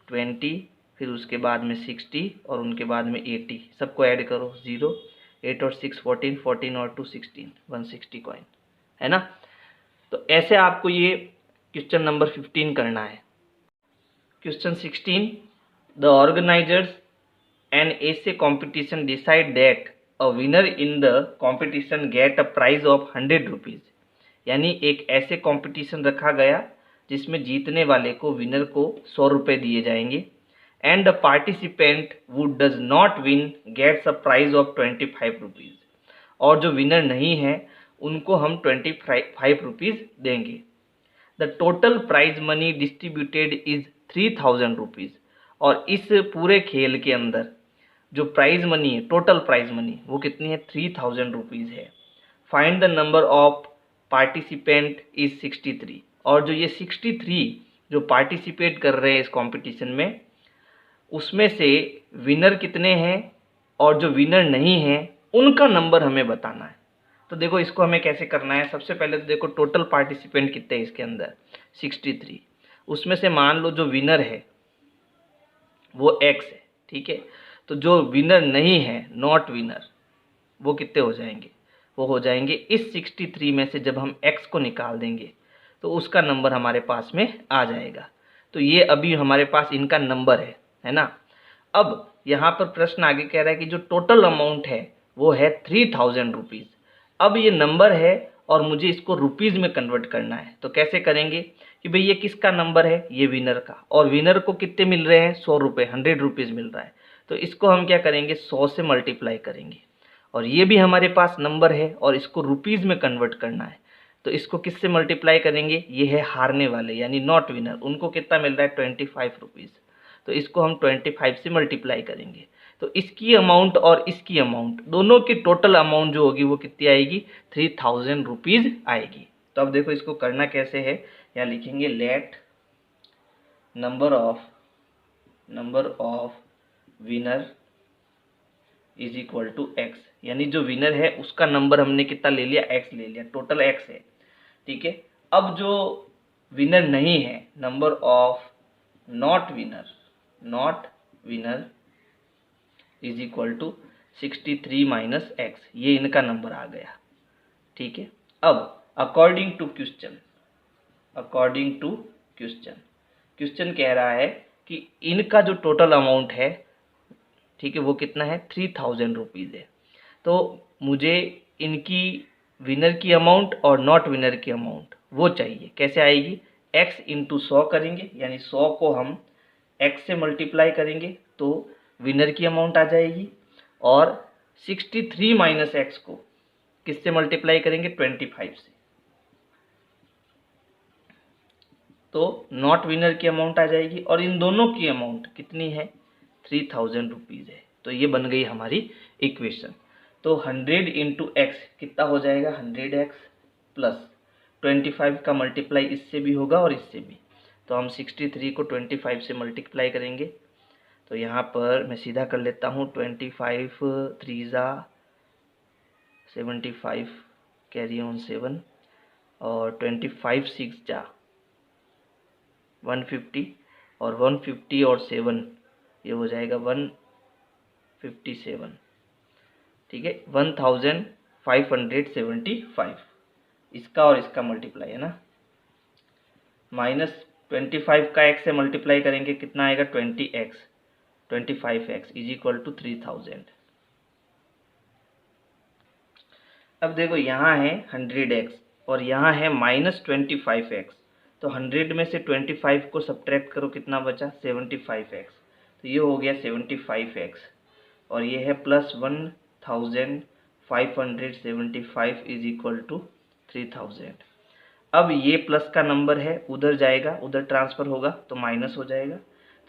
20 फिर उसके बाद में 60 और उनके बाद में 80, सबको ऐड करो 0, 8 और 6 14, 14 और 2 16, 160 कॉइन है ना। तो ऐसे आपको ये क्वेश्चन नंबर 15 करना है। Question 16, the organisers an essay competition decide that a winner in the competition get a prize of 100 rupees, यानी एक ऐसे कॉम्पिटिशन रखा गया जिसमें जीतने वाले को, विनर को 100 रुपये दिए जाएंगे। And the participant who does not win gets a prize of 25 rupees, और जो विनर नहीं है उनको हम 25 रुपीज़ देंगे। The total prize money distributed is 3000 rupees, और इस पूरे खेल के अंदर जो प्राइज मनी है, टोटल प्राइज मनी वो कितनी है, 3000 रुपीज़ है। Find the number of participant is 63, और जो ये 63 जो पार्टिसिपेट कर रहे हैं इस कंपटीशन में, उसमें से विनर कितने हैं और जो विनर नहीं है उनका नंबर हमें बताना है। तो देखो इसको हमें कैसे करना है, सबसे पहले तो देखो टोटल पार्टिसिपेंट कितने हैं इसके अंदर, 63, उसमें से मान लो जो विनर है वो x है। ठीक है, तो जो विनर नहीं है, नॉट विनर, वो कितने हो जाएंगे, वो हो जाएंगे इस 63 में से जब हम x को निकाल देंगे तो उसका नंबर हमारे पास में आ जाएगा। तो ये अभी हमारे पास इनका नंबर है ना। अब यहाँ पर प्रश्न आगे कह रहा है कि जो टोटल अमाउंट है वो है 3000 रुपीज़। अब ये नंबर है और मुझे इसको रुपीज़ में कन्वर्ट करना है, तो कैसे करेंगे कि भाई ये किसका नंबर है, ये विनर का, और विनर को कितने मिल रहे हैं, 100 रुपये, 100 रुपीज़ मिल रहा है। तो इसको हम क्या करेंगे, 100 से मल्टीप्लाई करेंगे, और ये भी हमारे पास नंबर है और इसको रुपीज़ में कन्वर्ट करना है। तो इसको किससे मल्टीप्लाई करेंगे, ये है हारने वाले यानी नॉट विनर, उनको कितना मिल रहा है 25 रुपीज़, तो इसको हम 25 से मल्टीप्लाई करेंगे। तो इसकी अमाउंट और इसकी अमाउंट दोनों की टोटल अमाउंट जो होगी वो कितनी आएगी, 3000 रुपीज़ आएगी। तो अब देखो इसको करना कैसे है, यहाँ लिखेंगे let number of winner is equal to x, यानी जो विनर है उसका नंबर हमने कितना ले लिया, एक्स ले लिया, टोटल एक्स है। ठीक है, अब जो विनर नहीं है, number of not winner is equal to 63 minus x, ये इनका नंबर आ गया। ठीक है, अब अकॉर्डिंग टू क्वेश्चन कह रहा है कि इनका जो टोटल अमाउंट है, ठीक है, वो कितना है, 3000 रुपीज़ है। तो मुझे इनकी विनर की अमाउंट और नॉट विनर की अमाउंट वो चाहिए, कैसे आएगी, x इंटू 100 करेंगे, यानी 100 को हम x से मल्टीप्लाई करेंगे तो विनर की अमाउंट आ जाएगी, और 63 माइनस एक्स को किससे मल्टीप्लाई करेंगे, 25 से, तो नॉट विनर की अमाउंट आ जाएगी, और इन दोनों की अमाउंट कितनी है, 3000 रुपीज़ है। तो ये बन गई हमारी इक्वेशन। तो 100 इंटू एक्स कितना हो जाएगा, 100x प्लस 25 का मल्टीप्लाई इससे भी होगा और इससे भी, तो हम 63 को 25 से मल्टीप्लाई करेंगे। तो यहाँ पर मैं सीधा कर लेता हूँ, 25 3 ज़ा 75, कैरी ऑन 7, और 25 6 जा 150, और 150 और 7 ये हो जाएगा 157। ठीक है, 1575, इसका और इसका मल्टीप्लाई है ना, माइनस 25 का x से मल्टीप्लाई करेंगे कितना आएगा, 20x, 25x is equal to 3000। अब देखो यहाँ है 100x और यहाँ है -25x, तो 100 में से 25 को सब्ट्रैक्ट करो, कितना बचा 75x, तो ये हो गया 75x और ये है प्लस 1575 इज इक्वल टू 3000। अब ये प्लस का नंबर है, उधर जाएगा, उधर ट्रांसफ़र होगा तो माइनस हो जाएगा,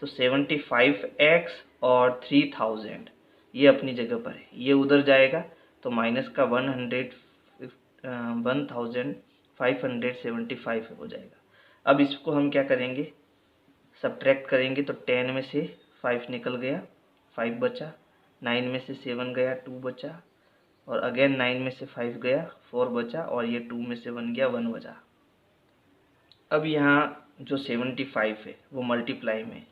तो 75x और 3000 ये अपनी जगह पर है, ये उधर जाएगा तो माइनस का 1575 हो जाएगा। अब इसको हम क्या करेंगे, सब्ट्रैक्ट करेंगे, तो 10 में से 5 निकल गया, 5 बचा, 9 में से 7 गया, 2 बचा, और अगेन 9 में से 5 गया, 4 बचा, और ये 2 में से 1 गया, 1 बचा। अब यहाँ जो 75 है वो मल्टीप्लाई में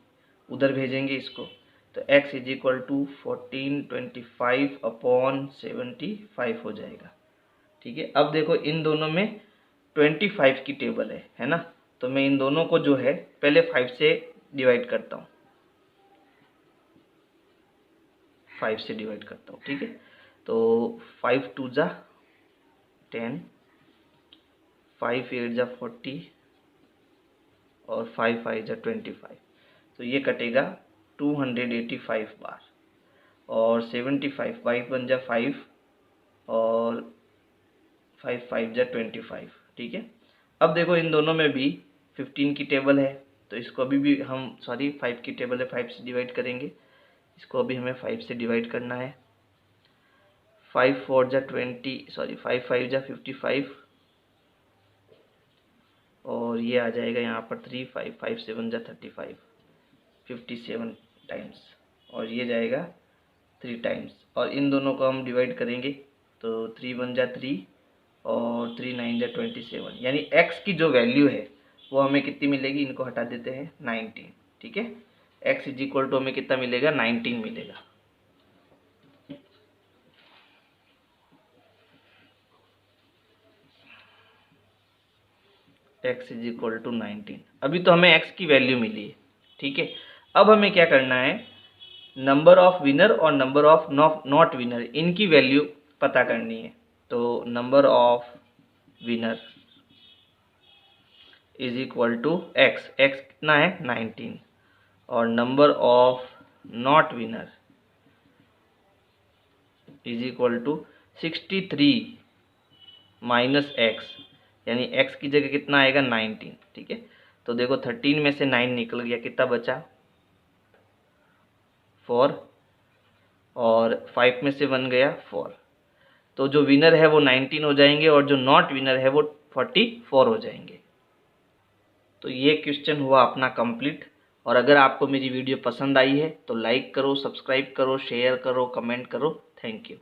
उधर भेजेंगे इसको, तो x इज इक्वल टू 1425/75 हो जाएगा। ठीक है, अब देखो इन दोनों में 25 की टेबल है ना, तो मैं इन दोनों को जो है पहले 5 से डिवाइड करता हूँ, 5 से डिवाइड करता हूँ। ठीक है, तो 5 2 जा 10, 5 8 जा 40 और 5 5 जा 25, तो ये कटेगा 285 बार, और 75 5 1 जा 5 और 5 5 जा 25। ठीक है, अब देखो इन दोनों में भी 15 की टेबल है, तो इसको अभी भी हम 5 की टेबल है, 5 से डिवाइड करेंगे, इसको अभी हमें 5 से डिवाइड करना है। 5 4 जा 5 5 जा 55 और ये आ जाएगा यहाँ पर 3 5 5 7 जा 35, 57 टाइम्स, और ये जाएगा 3 टाइम्स, और इन दोनों को हम डिवाइड करेंगे, तो 3 1 जा 3 और 3 9 जा 27, यानी x की जो वैल्यू है वो हमें कितनी मिलेगी, इनको हटा देते हैं 19। ठीक है, x इज इक्वल टू हमें कितना मिलेगा, 19 मिलेगा। x is equal to 19। अभी तो हमें x की वैल्यू मिली है। ठीक है, अब हमें क्या करना है, नंबर ऑफ विनर और नंबर ऑफ नॉट विनर इनकी वैल्यू पता करनी है। तो number of winner is equal to x कितना है 19, और number of not winner is equal to 63 minus x, यानी x की जगह कितना आएगा 19। ठीक है, तो देखो 13 में से 9 निकल गया, कितना बचा 4, और 5 में से 1 गया 4, तो जो विनर है वो 19 हो जाएंगे और जो नॉट विनर है वो 44 हो जाएंगे। तो ये क्वेश्चन हुआ अपना कंप्लीट। और अगर आपको मेरी वीडियो पसंद आई है तो लाइक करो, सब्सक्राइब करो, शेयर करो, कमेंट करो। Thank you.